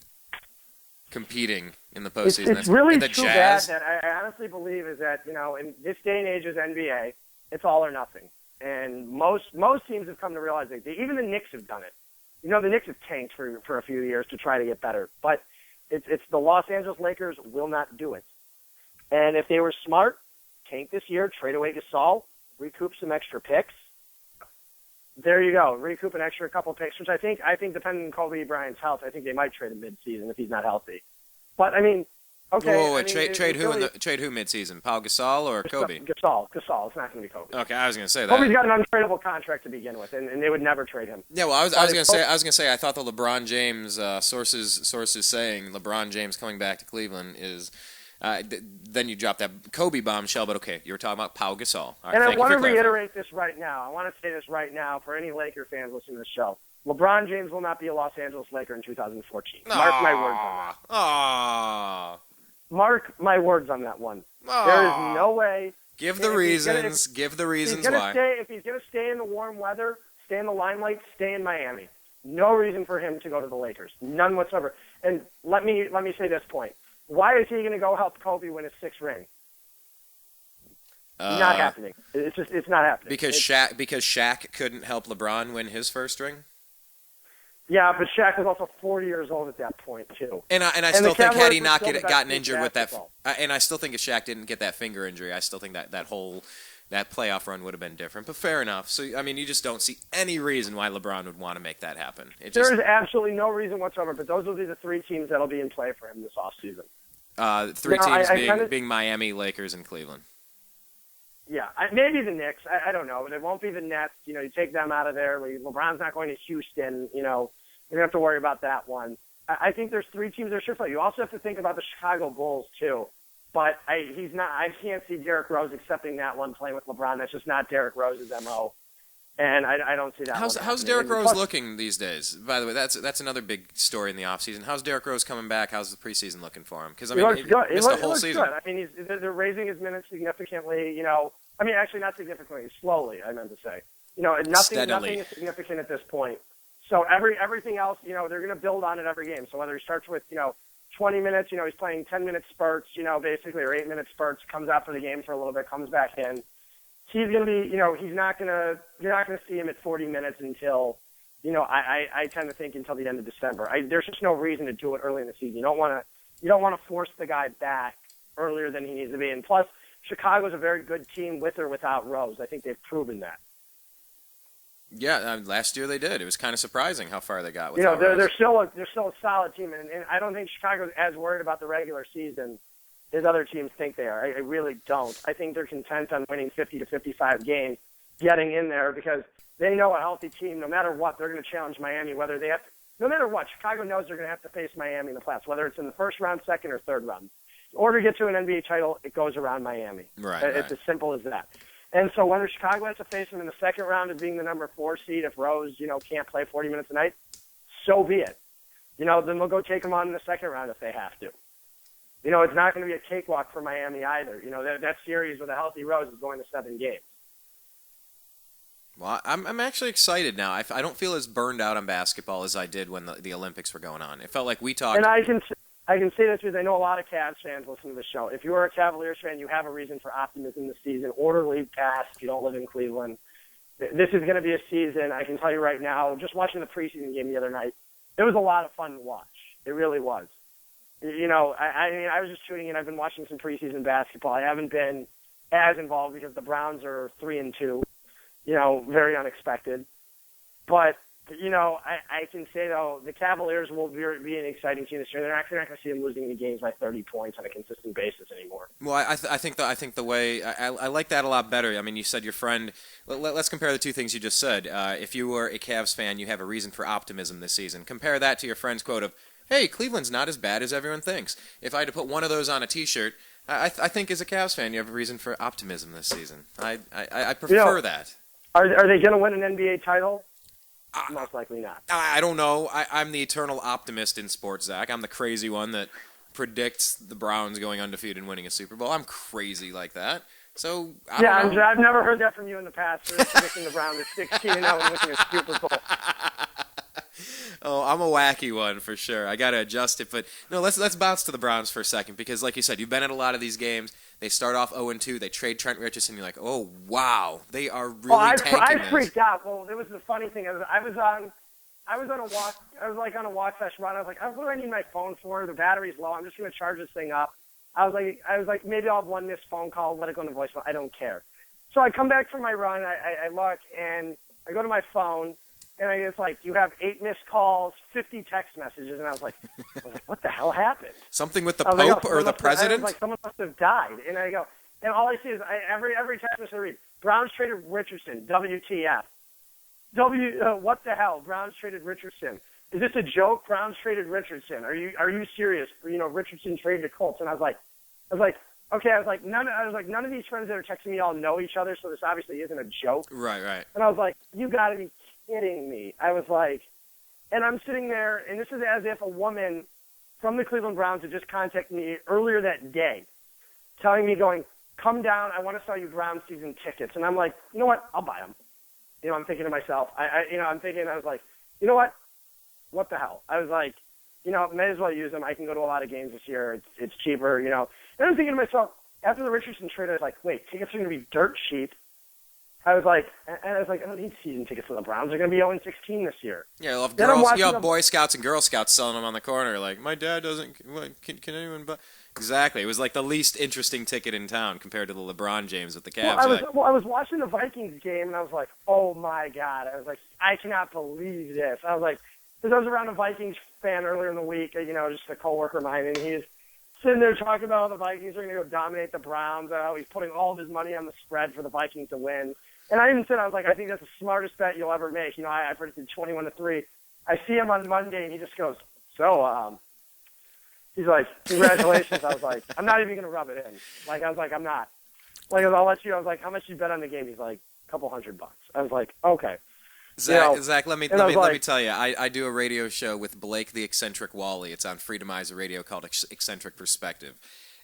competing in the postseason. It's really the too Jazz. bad that I honestly believe is that, in this day and age as NBA, it's all or nothing. And most teams have come to realize that. Even the Knicks have done it. The Knicks have tanked for a few years to try to get better. But it's the Los Angeles Lakers will not do it. And if they were smart, tank this year, trade away Gasol, recoup some extra picks. There you go. Recoup an extra couple picks, which I think depending on Kobe Bryant's health, I think they might trade him mid-season if he's not healthy. But I mean, okay. Whoa, trade who trade who mid-season? Pau Gasol or Kobe? Gasol. It's not going to be Kobe. Okay, I was going to say that. Kobe's got an untradeable contract to begin with, and they would never trade him. Yeah, well, I was going to say I thought the LeBron James sources saying LeBron James coming back to Cleveland is. Then you drop that Kobe bombshell, but okay, you were talking about Pau Gasol. Right, and I want to reiterate this right now. I want to say this right now for any Laker fans listening to the show. LeBron James will not be a Los Angeles Laker in 2014. Mark my words on that. Mark my words on that one. There is no way. Give the reasons. Give the reasons why. If he's going to stay in the warm weather, stay in the limelight, stay in Miami. No reason for him to go to the Lakers. None whatsoever. And let me say this point. Why is he going to go help Kobe win his 6th ring? Not happening. It's not happening. Because Shaq couldn't help LeBron win his first ring. Yeah, but Shaq was also 40 years old at that point too. And I still think had he not gotten injured with that, and I still think if Shaq didn't get that finger injury, I still think that playoff run would have been different. But fair enough. So I mean, you just don't see any reason why LeBron would want to make that happen. There is absolutely no reason whatsoever. But those will be the 3 teams that'll be in play for him this offseason. 3 teams being Miami, Lakers, and Cleveland. Yeah, maybe the Knicks. I don't know, but it won't be the Nets. You take them out of there. LeBron's not going to Houston. You don't have to worry about that one. I think there's 3 teams that are sure play. You also have to think about the Chicago Bulls too. But he's not. I can't see Derrick Rose accepting that one playing with LeBron. That's just not Derrick Rose's MO. And I don't see that. How's Derrick Rose looking these days? By the way, that's another big story in the offseason. How's Derrick Rose coming back? How's the preseason looking for him? Because I mean, he missed the whole season. Good. I mean, they're raising his minutes significantly. You know, I mean, actually not significantly, slowly. I meant to say. You know, nothing is significant at this point. So everything else, you know, they're going to build on it every game. So whether he starts with 20 minutes, he's playing 10-minute spurts, basically, or 8-minute spurts, comes out for the game for a little bit, comes back in. He's going to be, you're not going to see him at 40 minutes until, I tend to think until the end of December. There's just no reason to do it early in the season. You don't want to force the guy back earlier than he needs to be. And plus, Chicago's a very good team with or without Rose. I think they've proven that. Yeah, last year they did. It was kind of surprising how far they got. They're still a solid team, and I don't think Chicago's as worried about the regular season as other teams think they are. I really don't. I think they're content on winning 50 to 55 games, getting in there, because they know a healthy team, no matter what, they're going to challenge Miami. No matter what, Chicago knows they're going to have to face Miami in the playoffs, whether it's in the first round, second, or third round. In order to get to an NBA title, it goes around Miami. Right. It's as simple as that. And so whether Chicago has to face them in the second round as being the number 4 seed, if Rose, can't play 40 minutes a night, so be it. Then they'll go take him on in the second round if they have to. It's not going to be a cakewalk for Miami either. That series with a healthy Rose is going to 7 games. Well, I'm actually excited now. I don't feel as burned out on basketball as I did when the Olympics were going on. It felt like we talked. And I can say this because I know a lot of Cavs fans listen to the show. If you are a Cavaliers fan, you have a reason for optimism this season. Order league pass if you don't live in Cleveland. This is going to be a season, I can tell you right now, just watching the preseason game the other night, it was a lot of fun to watch. It really was. I was just tuning in. I've been watching some preseason basketball. I haven't been as involved because the Browns are 3-2, very unexpected. But I can say, though, the Cavaliers will be an exciting team this year. They're actually not going to see them losing the games by 30 points on a consistent basis anymore. Well, I think the way I like that a lot better. I mean, you said your friend. Let's compare the two things you just said. If you were a Cavs fan, you have a reason for optimism this season. Compare that to your friend's quote of, "Hey, Cleveland's not as bad as everyone thinks." If I had to put one of those on a T-shirt, I think as a Cavs fan, you have a reason for optimism this season. I prefer that. Are they going to win an NBA title? Most likely not. I don't know. I'm the eternal optimist in sports, Zach. I'm the crazy one that predicts the Browns going undefeated and winning a Super Bowl. I'm crazy like that. So I've never heard that from you in the past. You're predicting the Browns are 16-0 and winning a Super Bowl. Oh, I'm a wacky one for sure. I got to adjust it, but no. Let's bounce to the Browns for a second because, like you said, you've been at a lot of these games. They start off 0-2. They trade Trent Richardson. You're like, oh wow, they are really tanking I this. freaked out. Well, it was the funny thing. I was on a walk. I was like on a walk fest run. I was like, what do I need my phone for? The battery's low. I'm just going to charge this thing up. I was like, maybe I'll have one missed phone call. Let it go into voicemail. I don't care. So I come back from my run. I look and I go to my phone. And it's like, you have 8 missed calls, 50 text messages. And I was like, what the hell happened? Something with the Pope or the President? I was like, someone must have died. And I go, and all I see is every text message I read, Browns traded Richardson, WTF. What the hell? Browns traded Richardson. Is this a joke? Browns traded Richardson. Are you serious? Richardson traded the Colts. And I was like, okay. I was like, none of these friends that are texting me all know each other, so this obviously isn't a joke. Right. And I was like, you got to be kidding me. I was like, and I'm sitting there, and this is as if a woman from the Cleveland Browns had just contacted me earlier that day, telling me, going, come down, I want to sell you Browns season tickets. And I'm like, you know what? I'll buy them. I'm thinking to myself, I was like, you know what the hell? I was like, may as well use them. I can go to a lot of games this year. It's cheaper, And I'm thinking to myself, after the Richardson trade, I was like, wait, tickets are going to be dirt cheap. I was like, I don't need season tickets for the Browns. They're going to be 0-16 this year. Yeah, you'll have girls, Boy Scouts and Girl Scouts selling them on the corner. Like, my dad doesn't. Can anyone buy? Exactly. It was like the least interesting ticket in town compared to the LeBron James with the Cavs. I was watching the Vikings game, and I was like, oh my God. I was like, I cannot believe this. I was like, because I was around a Vikings fan earlier in the week, just a coworker of mine, and he's sitting there talking about how the Vikings are going to go dominate the Browns, how he's putting all of his money on the spread for the Vikings to win. And I even said, I was like, I think that's the smartest bet you'll ever make. I predicted 21-3. I see him on Monday, and he just goes, so, He's like, congratulations. I was like, I'm not even going to rub it in. Like, I was like, I'm not. Like, I'll let you. I was like, how much you bet on the game? He's like, a couple $100. I was like, okay. Zach, let me tell you, I do a radio show with Blake the Eccentric Wally. It's on Freedomizer Radio called Eccentric Perspective.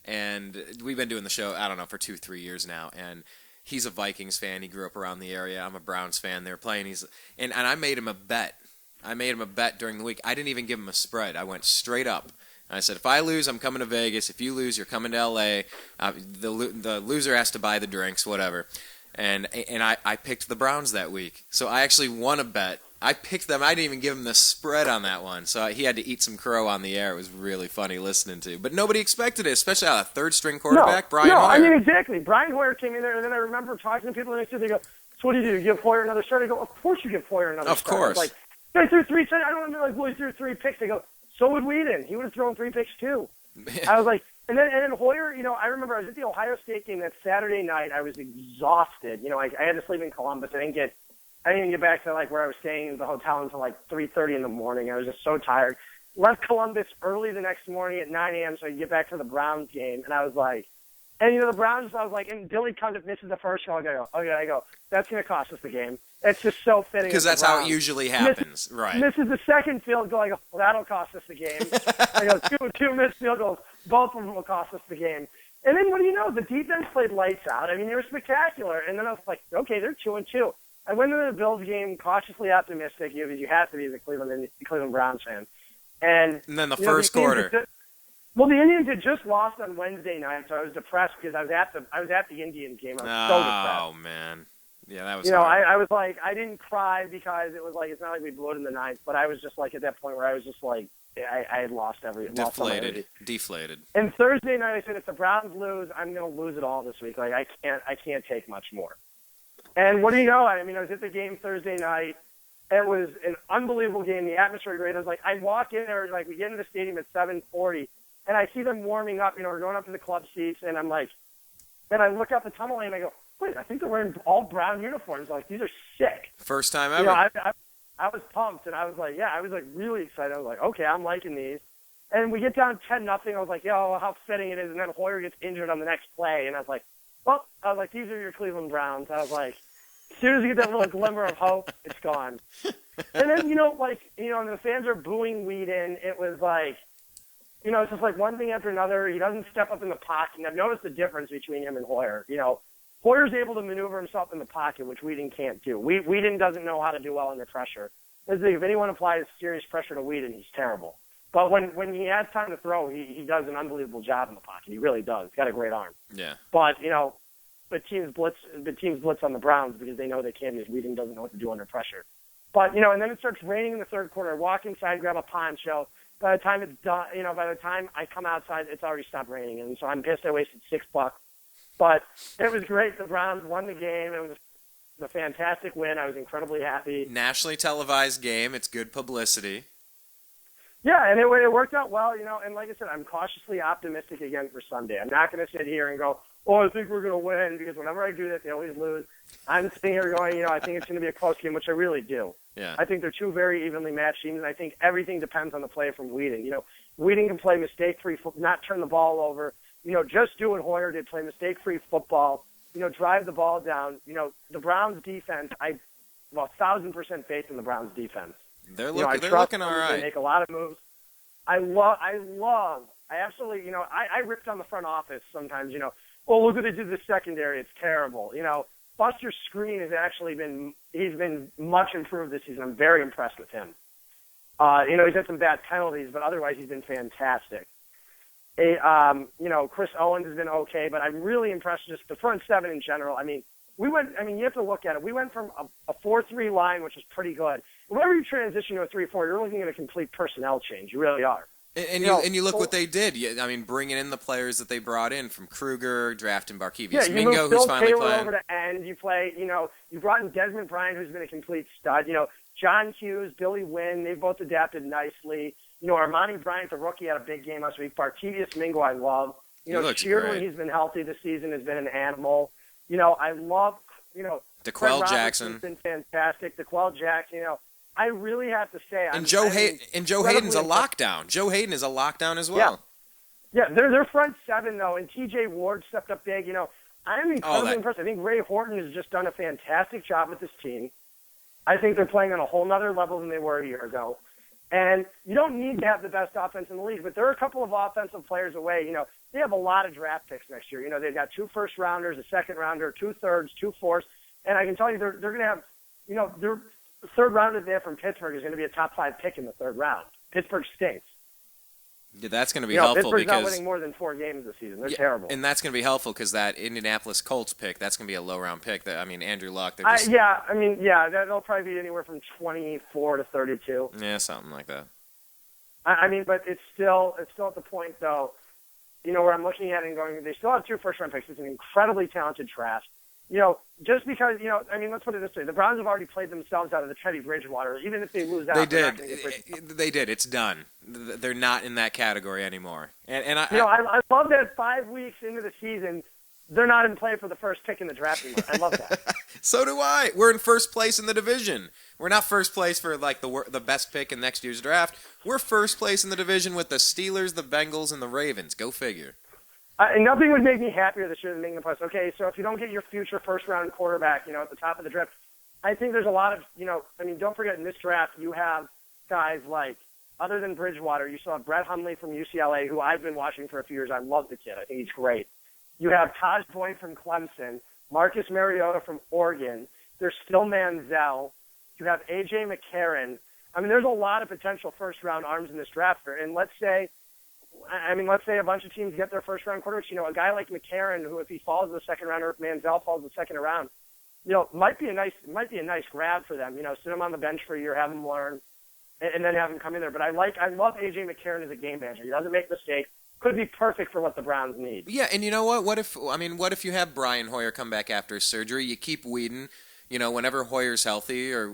And we've been doing the show, I don't know, for 2-3 years now. And he's a Vikings fan. He grew up around the area. I'm a Browns fan. They were playing. And I made him a bet. During the week. I didn't even give him a spread. I went straight up. I said, if I lose, I'm coming to Vegas. If you lose, you're coming to L.A. The loser has to buy the drinks, whatever. And I picked the Browns that week. So I actually won a bet. I picked them. I didn't even give him the spread on that one. So he had to eat some crow on the air. It was really funny listening to. But nobody expected it, especially out of third-string quarterback, Brian Hoyer. I mean, exactly. Brian Hoyer came in there, and then I remember talking to people, and they go, so what do? You give Hoyer another start? I go, of course you give Hoyer another start. Of course. Like, they threw three. I don't remember, like, well, he threw 3 picks. They go, so would Whedon. He would have thrown 3 picks, too. I was like, and then Hoyer, I remember I was at the Ohio State game that Saturday night. I was exhausted. I had to sleep in Columbus. I didn't even get back to, like, where I was staying in the hotel until, like, 3:30 in the morning. I was just so tired. Left Columbus early the next morning at 9 a.m. so I could get back to the Browns game. And I was like, and, the Browns, I was like, and Billy kind of misses the first call. I go, that's going to cost us the game. It's just so fitting. Because that's how it usually happens, right? Misses the second field goal. I go, well, that'll cost us the game. I go, two missed field goals. Both of them will cost us the game. And then what do you know? The defense played lights out. I mean, they were spectacular. And then I was like, okay, they're 2-2. I went into the Bills game cautiously optimistic, because you have to be as a Cleveland Browns fan. And then the first quarter. The Indians had just lost on Wednesday night, so I was depressed because I was at the Indians game. I was so depressed. Oh man. Yeah, that was. I was like, I didn't cry because it was like, it's not like we blew it in the ninth, but I was just like at that point where I was just like, I had lost everything. Deflated. And Thursday night, I said, if the Browns lose, I'm going to lose it all this week. Like, I can't take much more. And what do you know? I mean, I was at the game Thursday night. It was an unbelievable game. The atmosphere was great. I was like, I walk in there, like, we get into the stadium at 7:40, and I see them warming up. We're going up to the club seats, and I'm like, then I look up the tunnel lane, and I go, wait, I think they're wearing all brown uniforms. Like, these are sick. First time ever. I was pumped, and I was like, I was like really excited. I was like, okay, I'm liking these. And we get down 10-0. I was like, how fitting it is. And then Hoyer gets injured on the next play, and I was like, these are your Cleveland Browns. I was like, as soon as you get that little glimmer of hope, it's gone. And then, and the fans are booing Whedon. It was like, it's just like one thing after another. He doesn't step up in the pocket. And I've noticed the difference between him and Hoyer. Hoyer's able to maneuver himself in the pocket, which Whedon can't do. Whedon doesn't know how to do well under pressure. If anyone applies serious pressure to Whedon, he's terrible. But when he has time to throw, he does an unbelievable job in the pocket. He really does. He's got a great arm. Yeah. But, teams blitz on the Browns because they know they can, because Whedon doesn't know what to do under pressure. But, and then it starts raining in the third quarter. I walk inside, grab a poncho. By the time it's done, by the time I come outside, it's already stopped raining. And so I'm pissed I wasted $6. But it was great. The Browns won the game. It was a fantastic win. I was incredibly happy. Nationally televised game. It's good publicity. Yeah, and it worked out well, and like I said, I'm cautiously optimistic again for Sunday. I'm not going to sit here and go, I think we're going to win, because whenever I do that, they always lose. I'm sitting here going, I think it's going to be a close game, which I really do. Yeah. I think they're two very evenly matched teams, and I think everything depends on the play from Whedon. Whedon can play mistake-free, not turn the ball over. Just do what Hoyer did, play mistake-free football, drive the ball down. The Browns defense, 1,000% faith in the Browns defense. They're looking all right. They make a lot of moves. I absolutely, I ripped on the front office sometimes, look what they did to the secondary. It's terrible. Buster Screen he's been much improved this season. I'm very impressed with him. He's had some bad penalties, but otherwise he's been fantastic. Chris Owens has been okay, but I'm really impressed with just the front seven in general. You have to look at it. We went from a 4-3 line, which is pretty good. Whenever you transition to a 3-4, you're looking at a complete personnel change. You really are. And you look what they did. Bringing in the players that they brought in, from Kruger, drafting Barkevius Mingo, who's finally Taylor playing. Over to end. You play. You brought in Desmond Bryant, who's been a complete stud. John Hughes, Billy Wynn, they've both adapted nicely. Armani Bryant, the rookie, had a big game last week. Barkevius Mingo, I love. Sheard, when he's been healthy this season, has been an animal. I love. DeQuell Jackson has been fantastic. DeQuell Jackson. I really have to say, Joe Hayden's a lockdown. Joe Hayden is a lockdown as well. Yeah, they're front seven, though, and T.J. Ward stepped up big. I'm incredibly impressed. I think Ray Horton has just done a fantastic job with this team. I think they're playing on a whole nother level than they were a year ago. And you don't need to have the best offense in the league, but there are a couple of offensive players away. They have a lot of draft picks next year. They've got 2 first-rounders, a second-rounder, 2 thirds, 2 fourths. And I can tell you they're going to have, their third rounder there from Pittsburgh is going to be a top 5 pick in the third round. Pittsburgh stinks. Yeah, that's going to be helpful Pittsburgh's because not winning more than 4 games this season. They're terrible. And that's going to be helpful because that Indianapolis Colts pick, that's going to be a low-round pick. Andrew Luck. That'll probably be anywhere from 24 to 32. Yeah, something like that. But it's still at the point, though, where I'm looking at it and going, they still have 2 first-round picks. It's an incredibly talented draft. Just because, let's put it this way. The Browns have already played themselves out of the Teddy Bridgewater. Even if they lose out. They did. It's done. They're not in that category anymore. I love that 5 weeks into the season, they're not in play for the first pick in the draft anymore. I love that. So do I. We're in first place in the division. We're not first place for the best pick in next year's draft. We're first place in the division with the Steelers, the Bengals, and the Ravens. Go figure. And nothing would make me happier this year than making the playoffs. Okay, so if you don't get your future first-round quarterback, at the top of the draft, I think there's a lot of, don't forget in this draft you have guys like, other than Bridgewater, you still have Brett Hundley from UCLA, who I've been watching for a few years. I love the kid. I think he's great. You have Taj Boyd from Clemson, Marcus Mariota from Oregon. There's still Manziel. You have A.J. McCarron. There's a lot of potential first-round arms in this draft. And let's say a bunch of teams get their first-round quarterbacks. A guy like McCarron, who if he falls in the second round or if Manziel falls in the second round, might be a nice grab for them. Sit him on the bench for a year, have him learn, and then have him come in there. But I love A.J. McCarron as a game manager. He doesn't make mistakes. Could be perfect for what the Browns need. Yeah, and you know what? What if you have Brian Hoyer come back after his surgery? You keep Whedon. Whenever Hoyer's healthy, or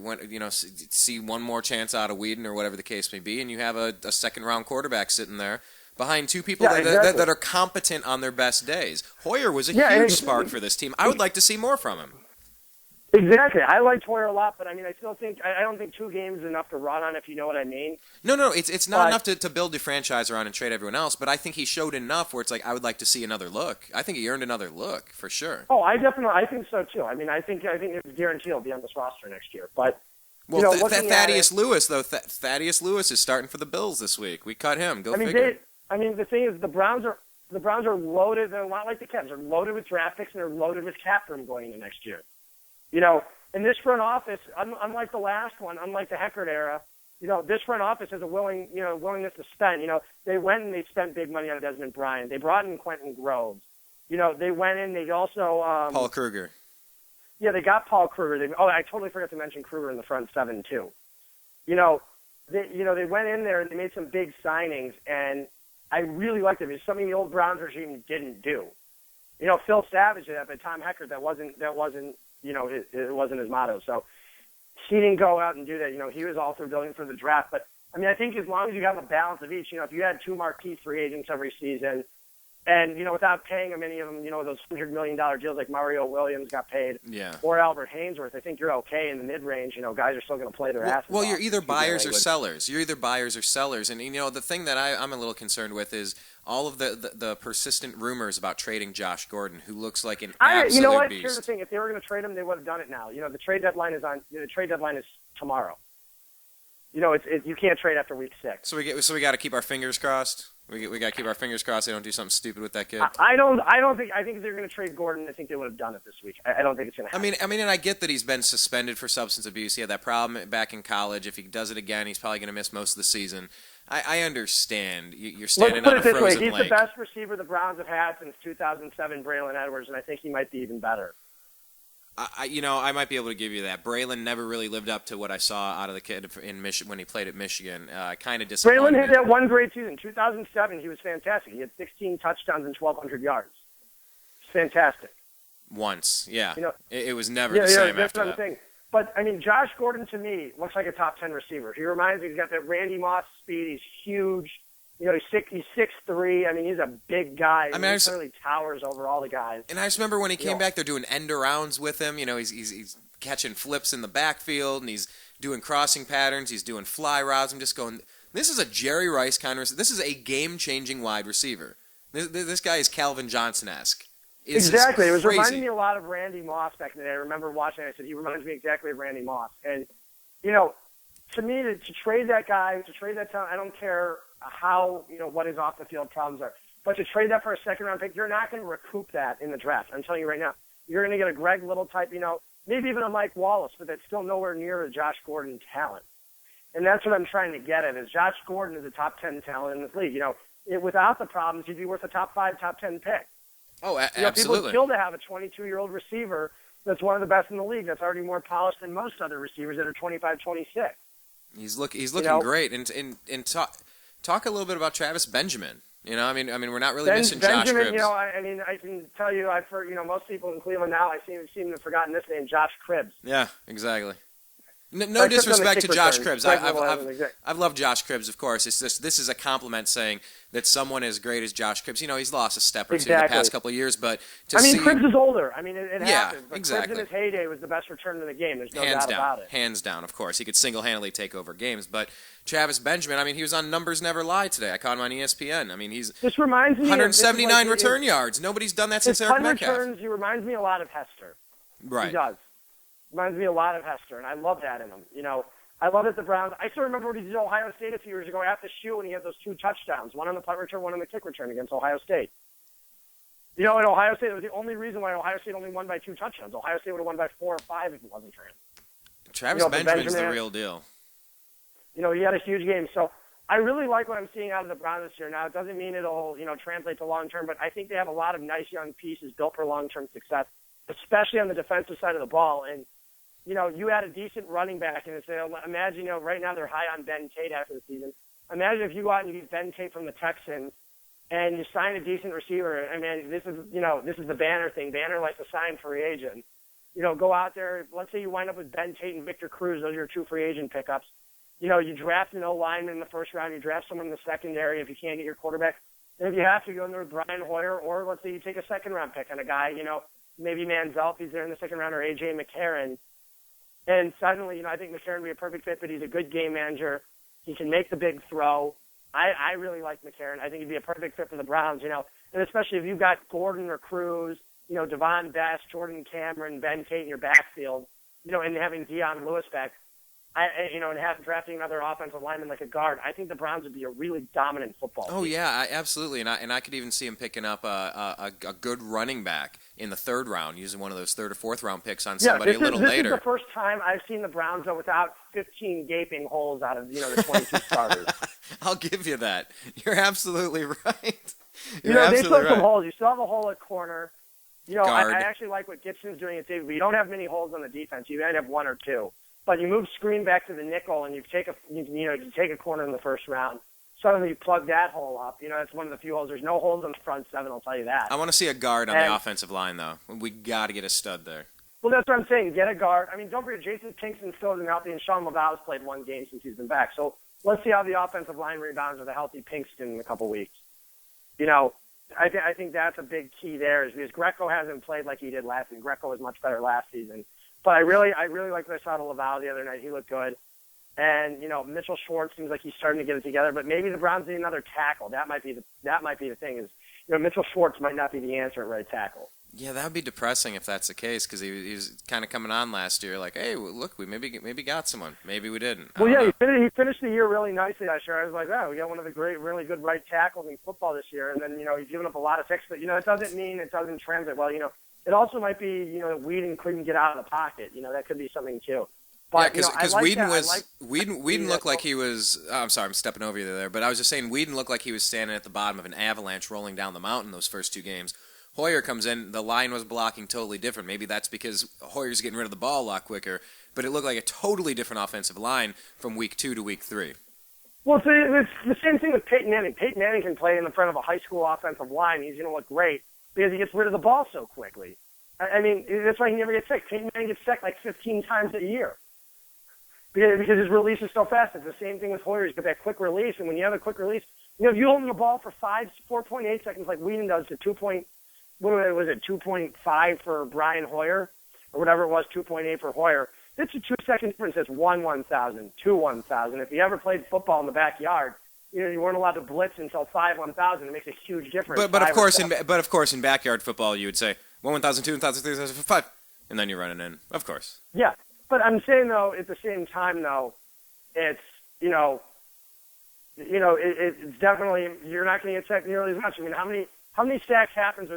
see one more chance out of Whedon, or whatever the case may be, and you have a second-round quarterback sitting there behind 2 people that are competent on their best days. Hoyer was a huge spark for this team. I would like to see more from him. Exactly. I liked Hoyer a lot, but I don't think 2 games is enough to run on, if you know what I mean. No, it's not enough to build your franchise around and trade everyone else, but I think he showed enough where it's like, I would like to see another look. I think he earned another look, for sure. Oh, I think so, too. I think it's guaranteed he'll be on this roster next year, but... Well, Thaddeus Lewis, though, Thaddeus Lewis is starting for the Bills this week. We cut him. Go figure. The thing is, the Browns are loaded. They're a lot like the Cavs. They're loaded with draft picks, and they're loaded with cap room going into next year. In this front office, unlike the last one, unlike the Heckard era, this front office has a willingness to spend. They went and they spent big money on Desmond Bryant. They brought in Quentin Groves. They went in. They also Paul Kruger. Yeah, they got Paul Kruger. I totally forgot to mention Kruger in the front 7 too. They went in there and they made some big signings, and I really liked them. It's something the old Browns regime didn't do. Phil Savage did that, but Tom Heckard, that wasn't it wasn't his motto. So he didn't go out and do that. He was also building for the draft. But I think as long as you have a balance of each, if you had 2 marquee free agents every season, and without paying them any of them, those $100 million deals like Mario Williams got paid, or Albert Hainsworth, I think you're okay in the mid range. Guys are still going to play their asses off. Well, you're either buyers or sellers. And the thing that I'm a little concerned with is all of the persistent rumors about trading Josh Gordon, who looks like an absolute beast. Here's the thing: if they were going to trade him, they would have done it now. The trade deadline is tomorrow. You can't trade after week 6. So we got to keep our fingers crossed. We got to keep our fingers crossed they don't do something stupid with that kid. I think if they're going to trade Gordon, I think they would have done it this week. I don't think it's going to happen. And I get that he's been suspended for substance abuse. He had that problem back in college. If he does it again, he's probably going to miss most of the season. I understand. You're standing on a frozen lake. Let's put it this way. He's the best receiver the Browns have had since 2007, Braylon Edwards, and I think he might be even better. I might be able to give you that. Braylon never really lived up to what I saw out of the kid in when he played at Michigan. Kind of disappointed. Braylon had that one great season. 2007, he was fantastic. He had 16 touchdowns and 1,200 yards. Fantastic. Once, yeah. It was never the same that's after what I'm saying. But, Josh Gordon, to me, looks like a top 10 receiver. He reminds me, he's got that Randy Moss speed. He's huge. He's 6'3". He's a big guy. He literally towers over all the guys. And I just remember when he came back, they're doing end arounds with him. He's catching flips in the backfield, and he's doing crossing patterns. He's doing fly routes. I'm just going, this is a Jerry Rice kind of receiver. This is a game-changing wide receiver. This guy is Calvin Johnson-esque. Exactly. It was reminding me a lot of Randy Moss back in the day. I remember watching it. I said, he reminds me exactly of Randy Moss. And, to me, to trade that guy, to trade that talent, I don't care how, what his off-the-field problems are. But to trade that for a second-round pick, you're not going to recoup that in the draft. I'm telling you right now. You're going to get a Greg Little type, maybe even a Mike Wallace, but that's still nowhere near a Josh Gordon talent. And that's what I'm trying to get at, is Josh Gordon is a top 10 talent in this league. Without the problems, he'd be worth a top 5, top 10 pick. Oh, absolutely. People kill to have a 22-year-old receiver that's one of the best in the league, that's already more polished than most other receivers that are 25, 26. He's looking great. And talk a little bit about Travis Benjamin. I mean, we're not really missing Josh Cribbs. I can tell you, I've heard, most people in Cleveland now, I seem to have forgotten this name, Josh Cribbs. Yeah, exactly. No disrespect to Josh Cribbs. I've loved Josh Cribbs, of course. It's just, this is a compliment saying that someone as great as Josh Cribbs, he's lost a step or two in the past couple of years, but Cribbs is older. It happens. But exactly. Cribbs in his heyday was the best return in the game. There's no doubt about it. Hands down, of course. He could single-handedly take over games. But Travis Benjamin, he was on Numbers Never Lie today. I caught him on ESPN. This reminds me 179 return yards. Nobody's done that since Eric Metcalf. Returns, he reminds me a lot of Hester. Right. He does. Reminds me a lot of Hester, and I love that in him. I love that the Browns. I still remember what he did at Ohio State a few years ago at the shoe, and he had those 2 touchdowns, one on the punt return, one on the kick return against Ohio State. At Ohio State, it was the only reason why Ohio State only won by 2 touchdowns. Ohio State would have won by 4 or 5 if it wasn't for him. Travis Benjamin's the real deal. He had a huge game. So I really like what I'm seeing out of the Browns this year. Now, it doesn't mean it'll, translate to long-term, but I think they have a lot of nice young pieces built for long-term success, especially on the defensive side of the ball. And you had a decent running back, and imagine, right now they're high on Ben Tate after the season. Imagine if you go out and you get Ben Tate from the Texans, and you sign a decent receiver. This is the Banner thing. Banner likes to sign free agent. Go out there. Let's say you wind up with Ben Tate and Victor Cruz. Those are your 2 free agent pickups. You draft an O-lineman in the first round. You draft someone in the secondary if you can't get your quarterback. And if you have to, go in there with Brian Hoyer, or let's say you take a second-round pick on a guy, maybe Manziel if he's there in the second round, or A.J. McCarron. And suddenly, I think McCarron would be a perfect fit, but he's a good game manager. He can make the big throw. I really like McCarron. I think he'd be a perfect fit for the Browns, and especially if you've got Gordon or Cruz, Devon Best, Jordan Cameron, Ben Tate in your backfield, and having Dion Lewis back, and drafting another offensive lineman like a guard, I think the Browns would be a really dominant football team. Oh, yeah, absolutely. And I could even see him picking up a good running back in the 3rd round, using one of those 3rd or 4th round picks on somebody a little later. This is the first time I've seen the Browns go without 15 gaping holes out of, the 22 starters. I'll give you that. You're absolutely right. They still have some holes. You still have a hole at corner. Guard. I actually like what Gibson's doing at safety, but you don't have many holes on the defense. You might have 1 or 2. But you move screen back to the nickel, and you take a corner in the first round. Suddenly you plug that hole up. That's one of the few holes. There's no holes on the front 7, I'll tell you that. I want to see a guard on the offensive line, though. We got to get a stud there. Well, that's what I'm saying. Get a guard. Don't forget, Jason Kingston still isn't healthy, and Sean Laval's played 1 game since he's been back. So let's see how the offensive line rebounds with a healthy Pinkston in a couple weeks. I think that's a big key there, is because Greco hasn't played like he did last season. Greco was much better last season. But I really like what I saw to Laval the other night. He looked good. And, Mitchell Schwartz seems like he's starting to get it together. But maybe the Browns need another tackle. That might be the thing is, Mitchell Schwartz might not be the answer at right tackle. Yeah, that would be depressing if that's the case, because he was kind of coming on last year like, hey, look, we maybe got someone. Maybe we didn't. Well, yeah, he finished the year really nicely last year. I was like, we got one of the really good right tackles in football this year. And then, he's given up a lot of picks. But, it doesn't mean it doesn't translate well. It also might be, Whedon couldn't get out of the pocket. That could be something too. But, yeah, because Whedon looked like he was. I'm sorry, I'm stepping over you there, but I was just saying Whedon looked like he was standing at the bottom of an avalanche rolling down the mountain those first 2 games. Hoyer comes in, the line was blocking totally different. Maybe that's because Hoyer's getting rid of the ball a lot quicker, but it looked like a totally different offensive line from week 2 to week 3. Well, it's the same thing with Peyton Manning. Peyton Manning can play in the front of a high school offensive line. He's going to look great because he gets rid of the ball so quickly. That's why he never gets sick. Peyton Manning gets sacked like 15 times a year because his release is so fast. It's the same thing with Hoyer. He's got that quick release, and when you have a quick release, if you hold the ball for 4.8 seconds like Whedon does to 2.5 for Brian Hoyer, or whatever it was, 2.8 for Hoyer, it's a 2-second difference. It's 1/1000, 2/1000. If you ever played football in the backyard, you weren't allowed to blitz until 5-1,000. It makes a huge difference. But of course in backyard football you would say 1,000, 2,000, 3,000, 5, and then you're running in. Of course. Yeah, but I'm saying though at the same time though, it's it's definitely you're not going to get sacked nearly as much. I mean, how many sacks happens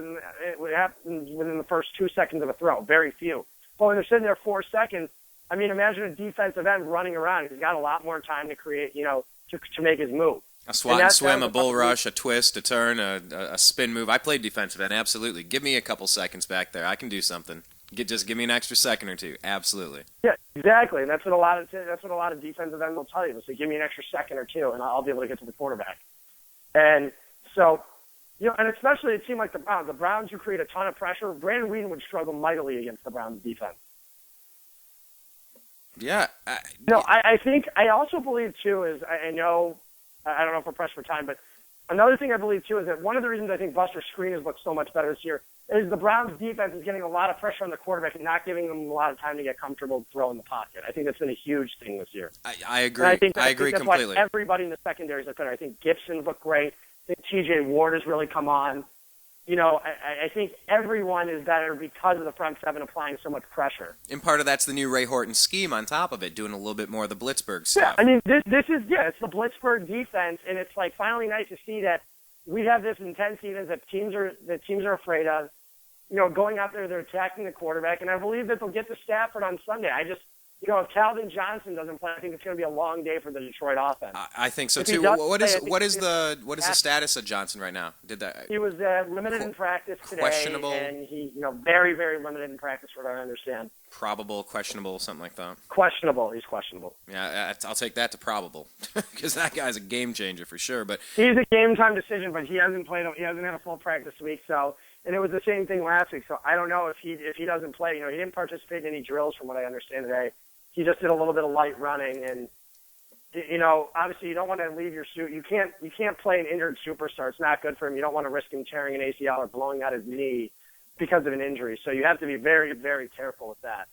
within the first 2 seconds of a throw? Very few. But when they're sitting there 4 seconds, I mean, imagine a defensive end running around. He's got a lot more time to create, to make his move. A swat and swim, a bull rush, a twist, a turn, a spin move. I played defensive end, absolutely. Give me a couple seconds back there. I can do something. Just give me an extra second or two. Absolutely. Yeah, exactly. And that's what a lot of defensive ends will tell you. They'll say, give me an extra second or two, and I'll be able to get to the quarterback. And so, and especially it seemed like the Browns. The Browns, who create a ton of pressure. Brandon Weeden would struggle mightily against the Browns' defense. Yeah. I also believe, too, is I know, I don't know if we're pressed for time, but another thing I believe, too, is that one of the reasons I think Buster Skrine has looked so much better this year is the Browns' defense is getting a lot of pressure on the quarterback and not giving them a lot of time to get comfortable throwing the pocket. I think that's been a huge thing this year. I agree. I think agree that's completely. Why everybody in the secondary is better. I think Gibson's looked great. I think T.J. Ward has really come on. I think everyone is better because of the front seven applying so much pressure. And part of that's the new Ray Horton scheme on top of it, doing a little bit more of the Blitzburg stuff. Yeah, I mean, it's the Blitzburg defense, and it's like finally nice to see that we have this intense defense that teams are afraid of. Going out there, they're attacking the quarterback, and I believe that they'll get to Stafford on Sunday. If Calvin Johnson doesn't play, I think it's going to be a long day for the Detroit offense. I think so too. What is the status of Johnson right now? He was limited in practice today, questionable, and he very, very limited in practice, from what I understand. Probable, questionable, something like that. Questionable. He's questionable. Yeah, I'll take that to probable because that guy's a game changer for sure. But he's a game time decision, but he hasn't played. He hasn't had a full practice week, so. And it was the same thing last week, so I don't know if he doesn't play. He didn't participate in any drills, from what I understand today. He just did a little bit of light running, and obviously you don't want to leave your suit. You can't play an injured superstar. It's not good for him. You don't want to risk him tearing an ACL or blowing out his knee because of an injury. So you have to be very, very careful with that.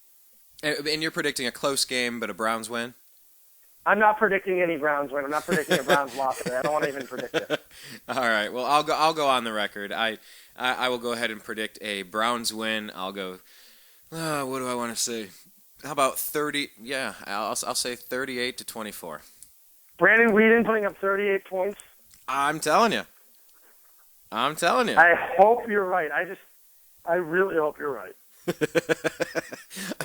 And you're predicting a close game, but a Browns win? I'm not predicting any Browns win. I'm not predicting a Browns loss today. I don't want to even predict it. All right. Well, I'll go on the record. I will go ahead and predict a Browns win. I'll go. What do I want to say? How about 30? Yeah, I'll say 38-24. Brandon Weeden putting up 38 points. I'm telling you. I hope you're right. I really hope you're right.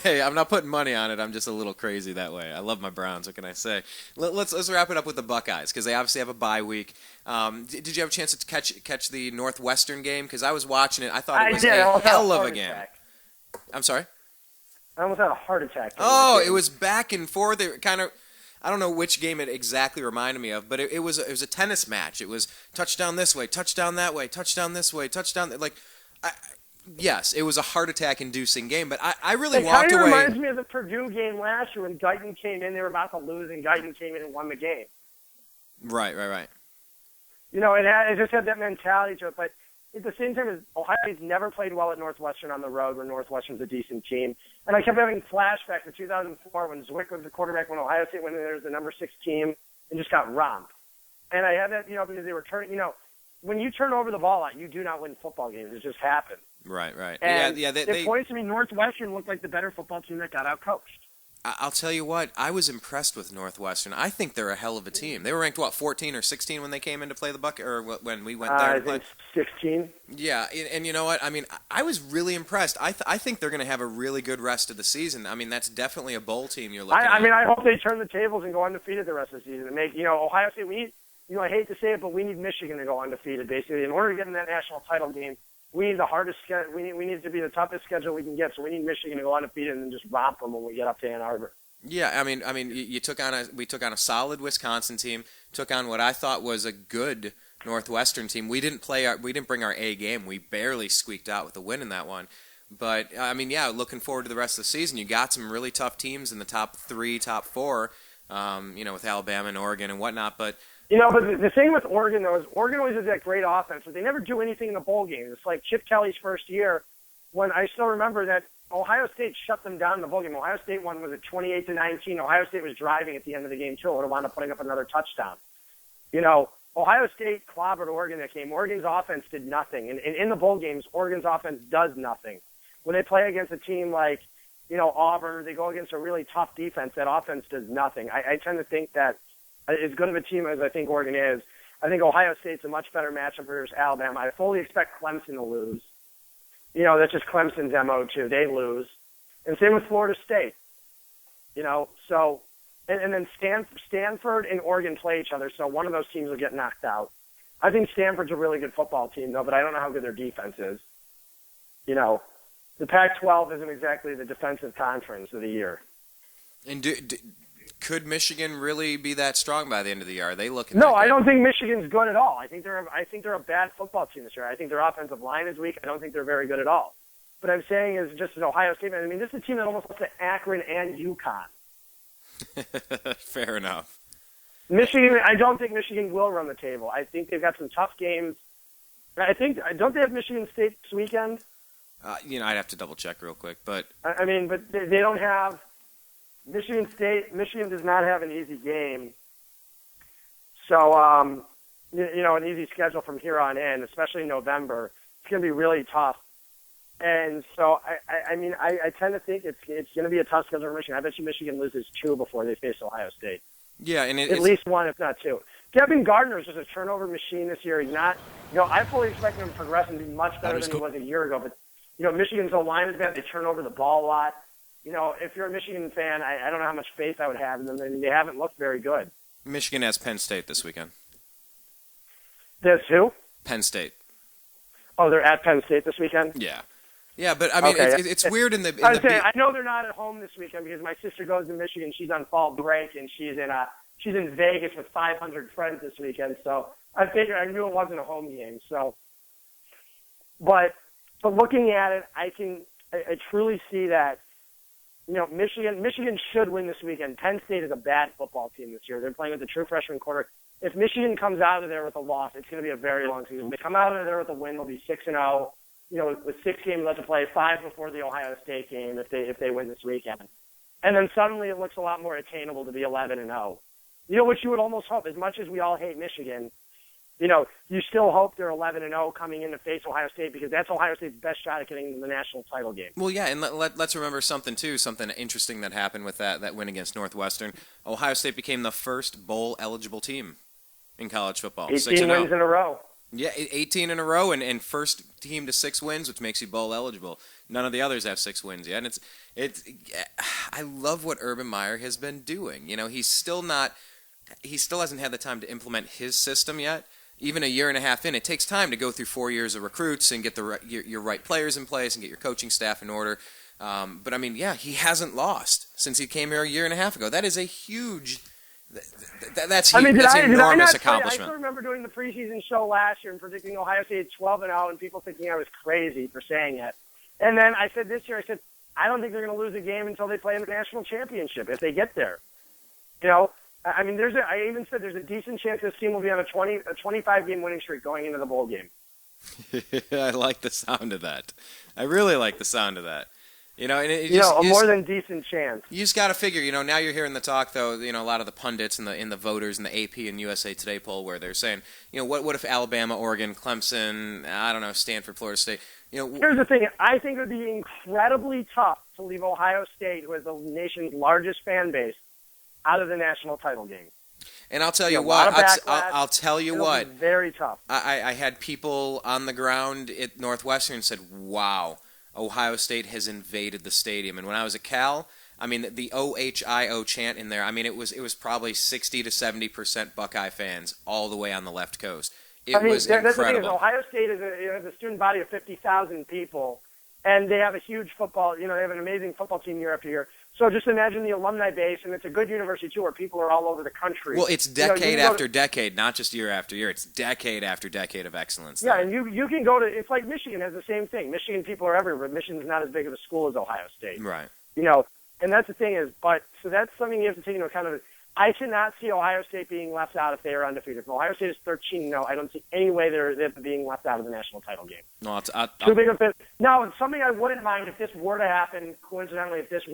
Hey, I'm not putting money on it. I'm just a little crazy that way. I love my Browns. What can I say? Let's wrap it up with the Buckeyes because they obviously have a bye week. Did you have a chance to catch the Northwestern game? Because I was watching it. I thought it was a hell of a game. I'm sorry? I almost had a heart attack. Oh, it was back and forth. It kind of, I don't know which game it exactly reminded me of, but it was a tennis match. It was touchdown this way, touchdown that way, touchdown this way, touchdown. Yes, it was a heart attack-inducing game, but I really walked away. It kind of reminds me of the Purdue game last year when Guyton came in. They were about to lose, and Guyton came in and won the game. Right. It just had that mentality to it, but at the same time, Ohio State's never played well at Northwestern on the road when Northwestern's a decent team. And I kept having flashbacks to 2004 when Zwick was the quarterback when Ohio State went in there as the number 6 team and just got romped. And I had that, because they were turning, when you turn over the ball out, you do not win football games. It just happens. Right. And it points to me Northwestern looked like the better football team that got out-coached. I'll tell you what, I was impressed with Northwestern. I think they're a hell of a team. They were ranked, 14 or 16 when they came in to play the Buckeyes, or when we went there? I think 16. Yeah, and you know what? I mean, I was really impressed. I think they're going to have a really good rest of the season. I mean, that's definitely a bowl team you're looking at. I mean, I hope they turn the tables and go undefeated the rest of the season and make, Ohio State, we need, I hate to say it, but we need Michigan to go undefeated, basically. In order to get in that national title game, we need the hardest schedule. We need it to be the toughest schedule we can get, so we need Michigan to go undefeated and just romp them when we get up to Ann Arbor. Yeah, I mean, we took on a solid Wisconsin team, took on what I thought was a good Northwestern team. We didn't bring our A game. We barely squeaked out with a win in that one. But I mean, yeah, looking forward to the rest of the season. You got some really tough teams in the top 3, top 4, with Alabama and Oregon and whatnot. But but the thing with Oregon though is Oregon always has that great offense, but they never do anything in the bowl game. It's like Chip Kelly's first year, when I still remember that Ohio State shut them down in the bowl game. Ohio State won, was it 28-19? Ohio State was driving at the end of the game too. Would have wound up putting up another touchdown. Ohio State clobbered Oregon that game. Oregon's offense did nothing. And in the bowl games, Oregon's offense does nothing. When they play against a team like, Auburn, they go against a really tough defense, that offense does nothing. I tend to think that as good of a team as I think Oregon is, I think Ohio State's a much better matchup versus Alabama. I fully expect Clemson to lose. That's just Clemson's MO too. They lose. And same with Florida State. So, and then Stanford and Oregon play each other, so one of those teams will get knocked out. I think Stanford's a really good football team, though, but I don't know how good their defense is. The Pac-12 isn't exactly the defensive conference of the year. And could Michigan really be that strong by the end of the year? Are they looking? No, I don't think Michigan's good at all. I think they're a bad football team this year. I think their offensive line is weak. I don't think they're very good at all. What I'm saying is just as Ohio State, this is a team that almost lost to Akron and UConn. Fair enough. Michigan, I don't think Michigan will run the table. I think they've got some tough games. Don't they have Michigan State this weekend? I'd have to double check real quick, but but they don't have Michigan State. Michigan does not have an easy game. So, an easy schedule from here on in, especially in November. It's going to be really tough. And so, I tend to think it's going to be a tough schedule for Michigan. I bet you Michigan loses 2 before they face Ohio State. Yeah, and at least 1, if not 2. Devin Gardner is just a turnover machine this year. He's not, I fully expect him to progress and be much better than he was a year ago. But, Michigan's O-line is bad. They turn over the ball a lot. If you're a Michigan fan, I don't know how much faith I would have in them. They haven't looked very good. Michigan has Penn State this weekend. There's who? Penn State. Oh, they're at Penn State this weekend? Yeah. Yeah, but it's weird in the. I know they're not at home this weekend because my sister goes to Michigan. She's on fall break and she's in Vegas with 500 friends this weekend. So I knew it wasn't a home game. So, but looking at it, I truly see that. Michigan should win this weekend. Penn State is a bad football team this year. They're playing with a true freshman quarterback. If Michigan comes out of there with a loss, it's going to be a very long season. If they come out of there with a win, they'll be 6-0. With 6 games left to play, 5 before the Ohio State game if they win this weekend. And then suddenly it looks a lot more attainable to be 11-0. What you would almost hope, as much as we all hate Michigan, you still hope they're 11-0 coming in to face Ohio State because that's Ohio State's best shot at getting the national title game. Well, yeah, and let's remember something interesting that happened with that win against Northwestern. Ohio State became the first bowl-eligible team in college football. 18 wins in a row. Yeah, 18 in a row, and first team to 6 wins, which makes you bowl eligible. None of the others have 6 wins yet. And I love what Urban Meyer has been doing. He still hasn't had the time to implement his system yet. Even a year and a half in, it takes time to go through 4 years of recruits and get your right players in place and get your coaching staff in order. But he hasn't lost since he came here a year and a half ago. That is a huge. That's an enormous accomplishment. I still remember doing the preseason show last year and predicting Ohio State 12-0, and people thinking I was crazy for saying it. And then I said this year, I don't think they're going to lose a game until they play in the national championship if they get there. I even said there's a decent chance this team will be on a 25-game winning streak going into the bowl game. I like the sound of that. I really like the sound of that. More than decent chance. You just got to figure, now you're hearing the talk, though, a lot of the pundits and the voters in the AP and USA Today poll where they're saying, what if Alabama, Oregon, Clemson, I don't know, Stanford, Florida State, Here's the thing. I think it would be incredibly tough to leave Ohio State, who is the nation's largest fan base, out of the national title game. And I'll tell you what. I'll tell you what. Very tough. I had people on the ground at Northwestern said, wow, Ohio State has invaded the stadium. And when I was at Cal, the OHIO chant in there, it was probably 60 to 70% Buckeye fans all the way on the left coast. It was incredible. That's the thing is, Ohio State is a student body of 50,000 people, and they have a huge football. They have an amazing football team year after year. So just imagine the alumni base, and it's a good university too, where people are all over the country. Well, it's decade after decade, not just year after year. It's decade after decade of excellence. Yeah, and you can go to. It's like Michigan has the same thing. Michigan people are everywhere. Michigan's not as big of a school as Ohio State. Right. And that's the thing is, so that's something you have to take into account. I cannot see Ohio State being left out if they are undefeated. If Ohio State is 13-0, I don't see any way they're being left out of the national title game. No, too big of a. Now, it's something I wouldn't mind if this were to happen. Coincidentally, if there's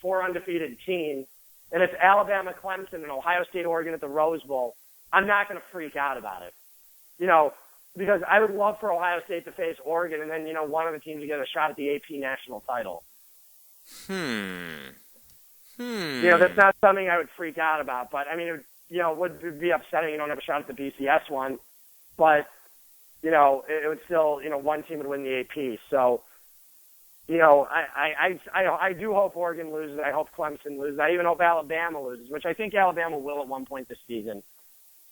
4 undefeated teams, and it's Alabama, Clemson, and Ohio State, Oregon at the Rose Bowl. I'm not going to freak out about it. Because I would love for Ohio State to face Oregon and then, one of the teams to get a shot at the AP national title. That's not something I would freak out about. But, I mean, it would be upsetting you don't have a shot at the BCS one. But, it would still, one team would win the AP. So, I do hope Oregon loses. I hope Clemson loses. I even hope Alabama loses, which I think Alabama will at one point this season.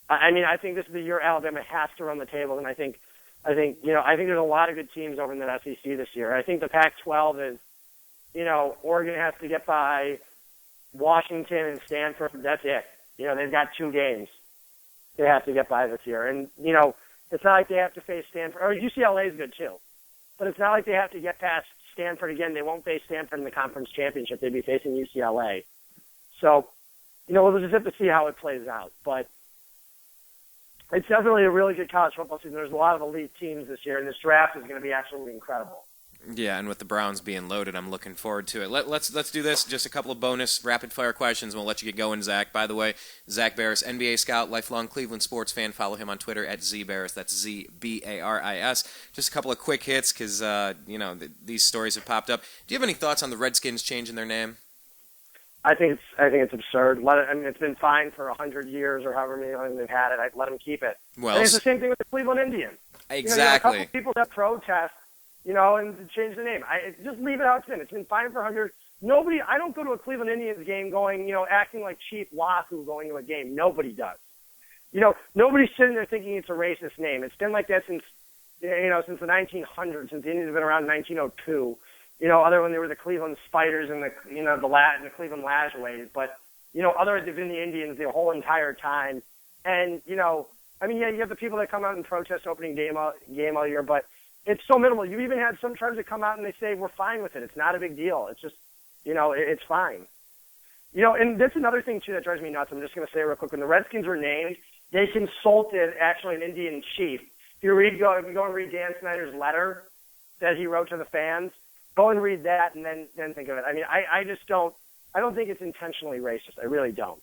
I mean, I think this is the year Alabama has to run the table, and I think there's a lot of good teams over in the SEC this year. I think the Pac-12 is, Oregon has to get by Washington and Stanford. That's it. They've got 2 games they have to get by this year, and it's not like they have to face Stanford. Or UCLA is good too, but it's not like they have to get past Stanford again. They won't face Stanford in the conference championship. They'd be facing UCLA. So, we'll just have to see how it plays out, but. It's definitely a really good college football season. There's a lot of elite teams this year, and this draft is going to be absolutely incredible. Yeah, and with the Browns being loaded, I'm looking forward to it. Let's do this. Just a couple of bonus rapid-fire questions, and we'll let you get going, Zach. By the way, Zak Baris, NBA scout, lifelong Cleveland sports fan. Follow him on Twitter at @ZBaris. That's ZBARIS. Just a couple of quick hits because, these stories have popped up. Do you have any thoughts on the Redskins changing their name? I think it's absurd. It's been fine for 100 years or however many times they've had it. I'd let them keep it. Well, and it's the same thing with the Cleveland Indians. Exactly. A couple people that protest, and change the name. Just leave it how it's been. It's been fine for 100. Nobody. I don't go to a Cleveland Indians game going, acting like Chief Wahoo going to a game. Nobody does. Nobody's sitting there thinking it's a racist name. It's been like that since the 1900s, since the Indians have been around 1902. Other when they were the Cleveland Spiders and the the Cleveland Lajoies, but other than the Indians the whole entire time. And you have the people that come out and protest opening game all year, but it's so minimal. You even had some tribes that come out and they say we're fine with it. It's not a big deal. It's just it's fine. And that's another thing too that drives me nuts. I'm just going to say real quick. When the Redskins were named, they consulted actually an Indian chief. If you go and read Dan Snyder's letter that he wrote to the fans. Go and read that and then think of it. I mean, I don't think it's intentionally racist. I really don't.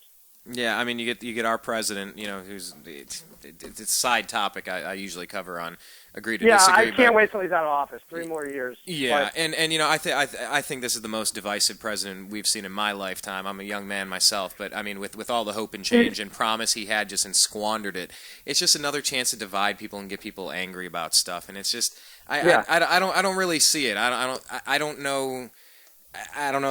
Yeah, I mean, you get our president, who's it's a side topic I usually cover on Agree to Disagree. Yeah, I can't wait till he's out of office. 3 more years. Yeah, and I think this is the most divisive president we've seen in my lifetime. I'm a young man myself, but I mean, with all the hope and change and promise he had just and squandered it, it's just another chance to divide people and get people angry about stuff, and it's just I don't really see it. I don't know.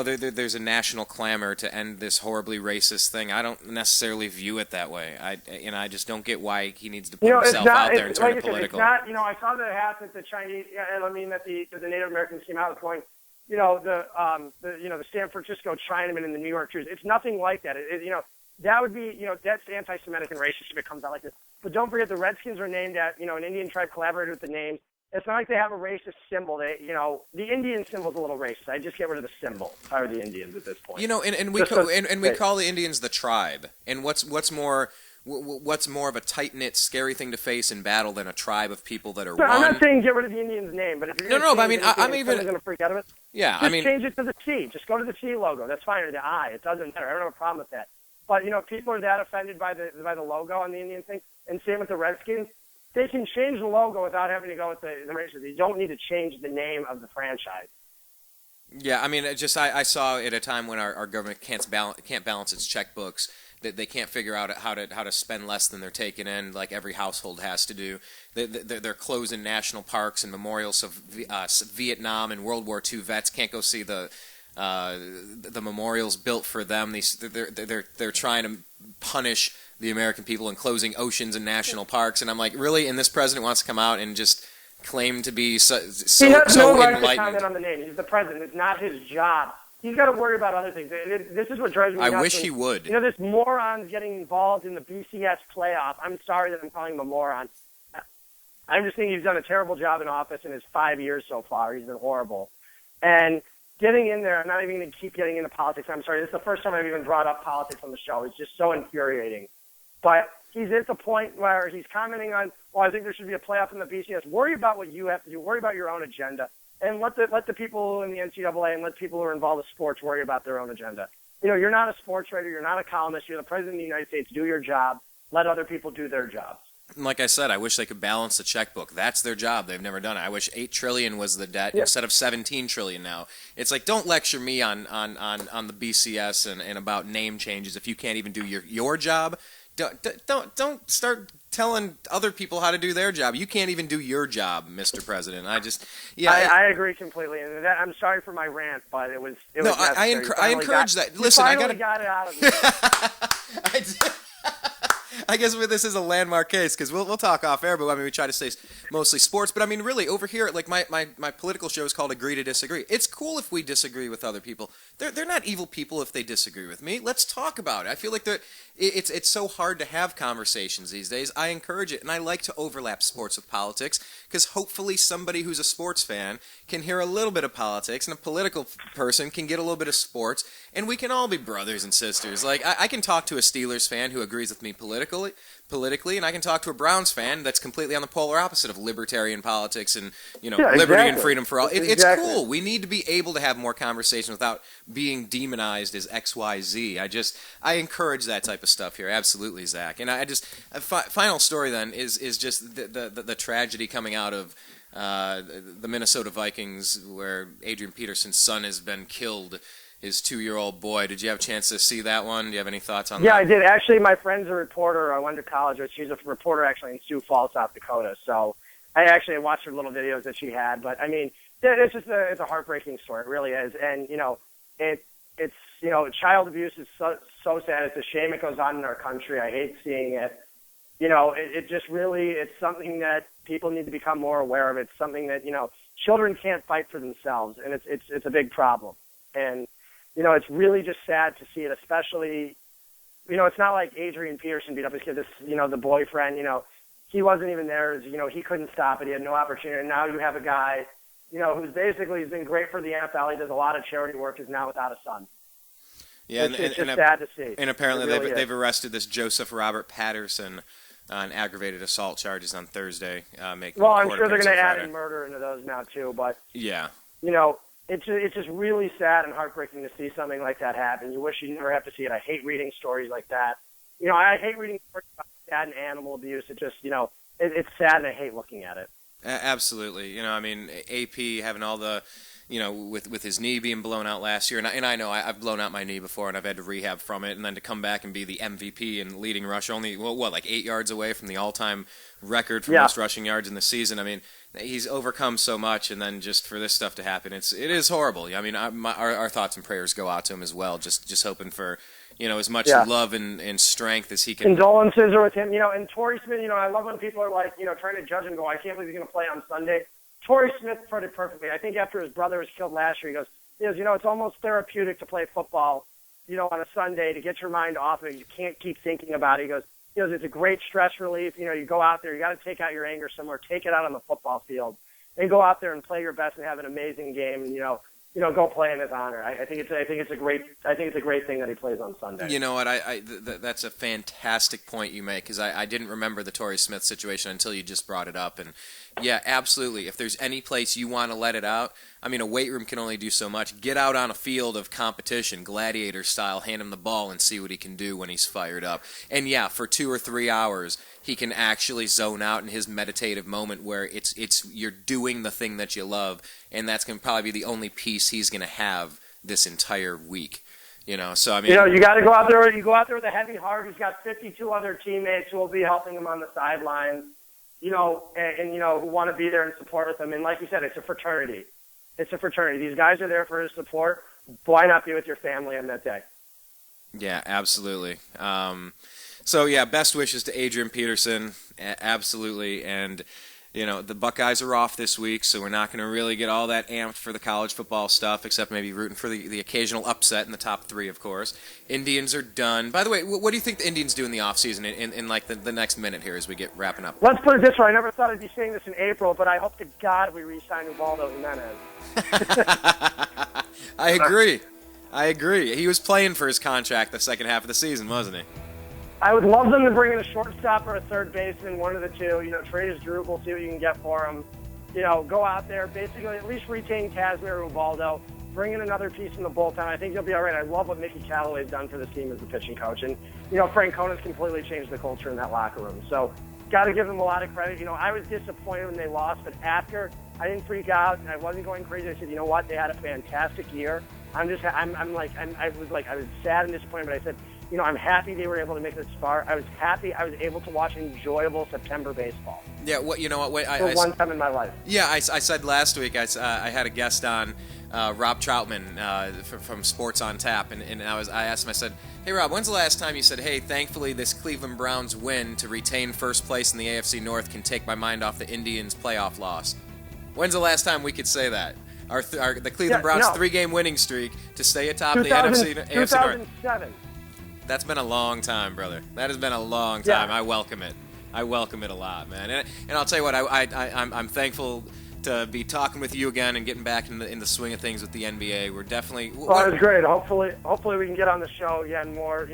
There's a national clamor to end this horribly racist thing. I don't necessarily view it that way. I just don't get why he needs to put himself out there and turn it political. It's not, I saw that it happened that the Chinese, that the Native Americans came out with going, the San Francisco Chinaman and the New York Jews. It's nothing like that. That would be, that's anti-Semitic and racist if it comes out like this. But don't forget the Redskins were named at, an Indian tribe collaborated with the name. It's not like they have a racist symbol. The Indian symbol's a little racist. I just get rid of the symbol. If I were the Indians at this point. And we call the Indians the tribe. And what's more of a tight-knit, scary thing to face in battle than a tribe of people that are one? I'm not saying get rid of the Indian's name, but if you're I'm even going to freak out of it. Yeah, just change it to the T. Just go to the T logo. That's fine, or the I. It doesn't matter. I don't have a problem with that. But if people are that offended by the logo on the Indian thing, and same with the Redskins. They can change the logo without having to go with the races. They don't need to change the name of the franchise. Yeah, I mean, I saw at a time when our government can't balance its checkbooks, that they can't figure out how to spend less than they're taking in, like every household has to do. They're closing national parks and memorials, so Vietnam and World War II vets can't go see the memorials built for them. They're trying to punish the American people and closing oceans and national parks, and I'm like, really? And this president wants to come out and just claim to be so enlightened. To comment on the name. He's the president. It's not his job. He's got to worry about other things. This is what drives me nuts. I wish he would. This moron's getting involved in the BCS playoff. I'm sorry that I'm calling him a moron. I'm just thinking he's done a terrible job in office in his 5 years so far. He's been horrible. And getting in there, I'm not even going to keep getting into politics. I'm sorry. This is the first time I've even brought up politics on the show. It's just so infuriating. But he's at the point where he's commenting on, I think there should be a playoff in the BCS. Worry about what you have to do. Worry about your own agenda. And let the people in the NCAA and let people who are involved with sports worry about their own agenda. You're not a sports writer. You're not a columnist. You're the president of the United States. Do your job. let other people do their jobs. Like I said, I wish they could balance the checkbook. That's their job. They've never done it. I wish $8 trillion was the debt instead of $17 trillion now. It's like, don't lecture me on the BCS and about name changes if you can't even do your job. Don't start telling other people how to do their job. You can't even do your job, Mr. President. I agree completely. And I'm sorry for my rant, but it was no. I encourage that. Listen, I got it out of me. I did. I guess this is a landmark case because we'll talk off air, but I mean we try to stay mostly sports. But I mean really over here, like my political show is called Agree to Disagree. It's cool if we disagree with other people. They're not evil people if they disagree with me. Let's talk about it. I feel like it's so hard to have conversations these days. I encourage it, and I like to overlap sports with politics because hopefully somebody who's a sports fan can hear a little bit of politics, and a political person can get a little bit of sports, and we can all be brothers and sisters. Like I can talk to a Steelers fan who agrees with me politically, and I can talk to a Browns fan that's completely on the polar opposite of libertarian politics and liberty and freedom for all. It's cool. We need to be able to have more conversations without being demonized as XYZ. I encourage that type of stuff here. Absolutely, Zach. And final story then is just the tragedy coming out of the Minnesota Vikings, where Adrian Peterson's son has been killed. His 2-year-old boy. Did you have a chance to see that one? Do you have any thoughts on that? Yeah, I did. Actually, my friend's a reporter. I went to college with. She's a reporter actually in Sioux Falls, South Dakota. So I actually watched her little videos that she had. But I mean, it's a heartbreaking story. It really is. And it's child abuse is so sad. It's a shame it goes on in our country. I hate seeing it. It just really, it's something that people need to become more aware of. It's something that children can't fight for themselves, and it's a big problem. And it's really just sad to see it, especially, it's not like Adrien Peterson beat up his kid, the boyfriend, he wasn't even there, he couldn't stop it, he had no opportunity, and now you have a guy, who's he's been great for the NFL, he does a lot of charity work, is now without a son. Yeah, it's just sad to see. And apparently they've arrested this Joseph Robert Patterson on aggravated assault charges on Thursday. I'm sure they're going to add in murder into those now, too, but, yeah. It's just really sad and heartbreaking to see something like that happen. You wish you never have to see it. I hate reading stories like that. I hate reading stories about sad and animal abuse. It just, it's sad and I hate looking at it. Absolutely. AP having all the, with his knee being blown out last year, and I know I've blown out my knee before and I've had to rehab from it, and then to come back and be the MVP and leading rusher, only, like 8 yards away from the all-time record for most rushing yards in the season. I mean, he's overcome so much, and then just for this stuff to happen, it is horrible. I mean, our thoughts and prayers go out to him as well. Just hoping for as much love and strength as he can. Condolences are with him. And Torrey Smith. I love when people are like trying to judge him. Go, I can't believe he's going to play on Sunday. Torrey Smith put it perfectly. I think after his brother was killed last year, he goes, it's almost therapeutic to play football, on a Sunday to get your mind off of it. You can't keep thinking about it. He goes, it's a great stress relief. You go out there, you got to take out your anger somewhere, take it out on the football field, and go out there and play your best and have an amazing game. And go play in his honor. I think it's a great thing that he plays on Sunday. You know what? That's a fantastic point you make, because I didn't remember the Torrey Smith situation until you just brought it up. And yeah, absolutely. If there's any place you want to let it out, I mean, a weight room can only do so much. Get out on a field of competition, gladiator style, hand him the ball and see what he can do when he's fired up. And yeah, for 2 or 3 hours, he can actually zone out in his meditative moment where you're doing the thing that you love, and that's going to probably be the only piece he's going to have this entire week. So I mean, you got to go out there. You go out there with a heavy heart. He's got 52 other teammates who will be helping him on the sidelines. And who want to be there and support with him. And like you said, it's a fraternity. It's a fraternity. These guys are there for his support. Why not be with your family on that day? Yeah, absolutely. So yeah, best wishes to Adrien Peterson. Absolutely. And the Buckeyes are off this week, so we're not going to really get all that amped for the college football stuff, except maybe rooting for the occasional upset in the top 3, of course. Indians are done. By the way, what do you think the Indians do in the offseason in like the next minute here as we get wrapping up? Let's put it this way. I never thought I'd be saying this in April, but I hope to God we re-sign Ubaldo Jimenez. I agree. He was playing for his contract the second half of the season, wasn't he? I would love them to bring in a shortstop or a third baseman, one of the two. Trade his Drew, we'll see what you can get for him. Go out there, basically at least retain Kazmir or Ubaldo. Bring in another piece in the bullpen. I think you'll be all right. I love what Mickey Callaway's done for this team as the pitching coach. And, Frank Conan's completely changed the culture in that locker room. So, got to give them a lot of credit. I was disappointed when they lost, but after, I didn't freak out, and I wasn't going crazy. I said, you know what? They had a fantastic year. I was sad and disappointed, but I said, I'm happy they were able to make this far. I was happy I was able to watch enjoyable September baseball. Yeah, For one time in my life. Yeah, I said last week, I had a guest on, Rob Troutman from Sports on Tap, and I asked him, I said, hey Rob, when's the last time you said, hey, thankfully this Cleveland Browns win to retain first place in the AFC North can take my mind off the Indians' playoff loss? When's the last time we could say that? The Cleveland Browns' 3-game winning streak to stay atop the AFC North. 2007. That's been a long time, brother. That has been a long time. Yeah. I welcome it. I welcome it a lot, man. And I'll tell you what, I'm thankful to be talking with you again and getting back in the swing of things with the NBA. We're definitely. Well, it was great. Hopefully we can get on the show again more.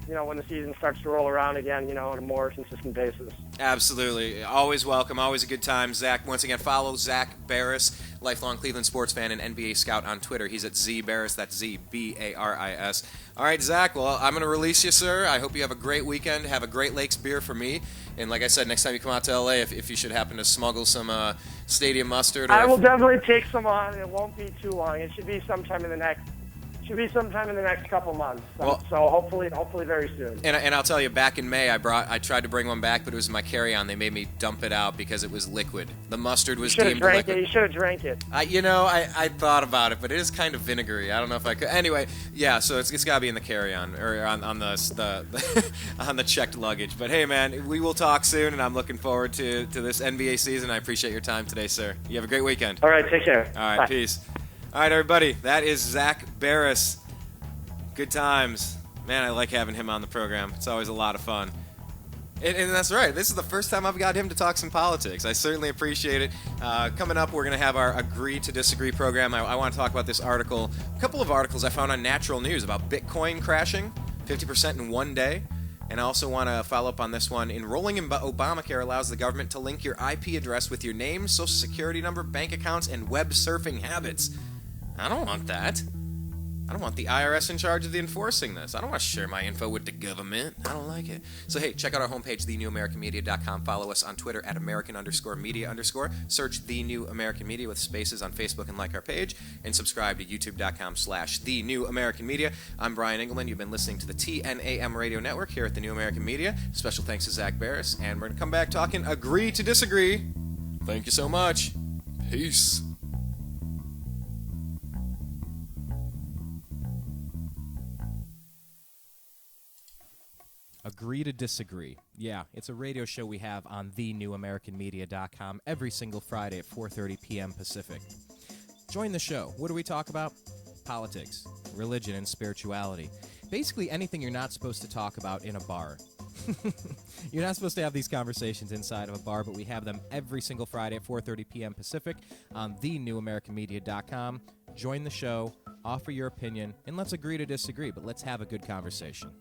When the season starts to roll around again. On a more consistent basis. Absolutely, always welcome. Always a good time, Zach. Once again, follow Zak Baris, lifelong Cleveland sports fan and NBA scout on Twitter. He's at ZBaris. That's ZBARIS. All right, Zach. Well, I'm going to release you, sir. I hope you have a great weekend. Have a Great Lakes beer for me. And like I said, next time you come out to LA, if you should happen to smuggle some stadium mustard. I will definitely take some on. It won't be too long. It should be sometime in the next couple months. So hopefully very soon. And I'll tell you, back in May, I tried to bring one back, but it was in my carry-on. They made me dump it out because it was liquid. The mustard was deemed liquid. You should have drank it. I thought about it, but it is kind of vinegary. I don't know if I could. Anyway, yeah. So it's got to be in the carry-on or on the on the checked luggage. But hey, man, we will talk soon, and I'm looking forward to this NBA season. I appreciate your time today, sir. You have a great weekend. All right, take care. All right, Bye. Peace. All right, everybody, that is Zak Baris. Good times. Man, I like having him on the program. It's always a lot of fun. And that's right. This is the first time I've got him to talk some politics. I certainly appreciate it. Coming up, we're going to have our Agree to Disagree program. I want to talk about this article, a couple of articles I found on Natural News about Bitcoin crashing 50% in one day. And I also want to follow up on this one. Enrolling in Obamacare allows the government to link your IP address with your name, social security number, bank accounts, and web surfing habits. I don't want that. I don't want the IRS in charge of enforcing this. I don't want to share my info with the government. I don't like it. So, hey, check out our homepage, thenewamericanmedia.com. Follow us on Twitter at American_media_. Search The New American Media with spaces on Facebook and like our page. And subscribe to youtube.com/The New American Media. I'm Brian Engelman. You've been listening to the TNAM Radio Network here at The New American Media. Special thanks to Zak Baris. And we're going to come back talking Agree to Disagree. Thank you so much. Peace. Agree to Disagree. Yeah, it's a radio show we have on thenewamericanmedia.com every single Friday at 4:30 p.m. Pacific. Join the show. What do we talk about? Politics, religion, and spirituality. Basically anything you're not supposed to talk about in a bar. You're not supposed to have these conversations inside of a bar, but we have them every single Friday at 4:30 p.m. Pacific on thenewamericanmedia.com. Join the show, offer your opinion, and let's agree to disagree, but let's have a good conversation.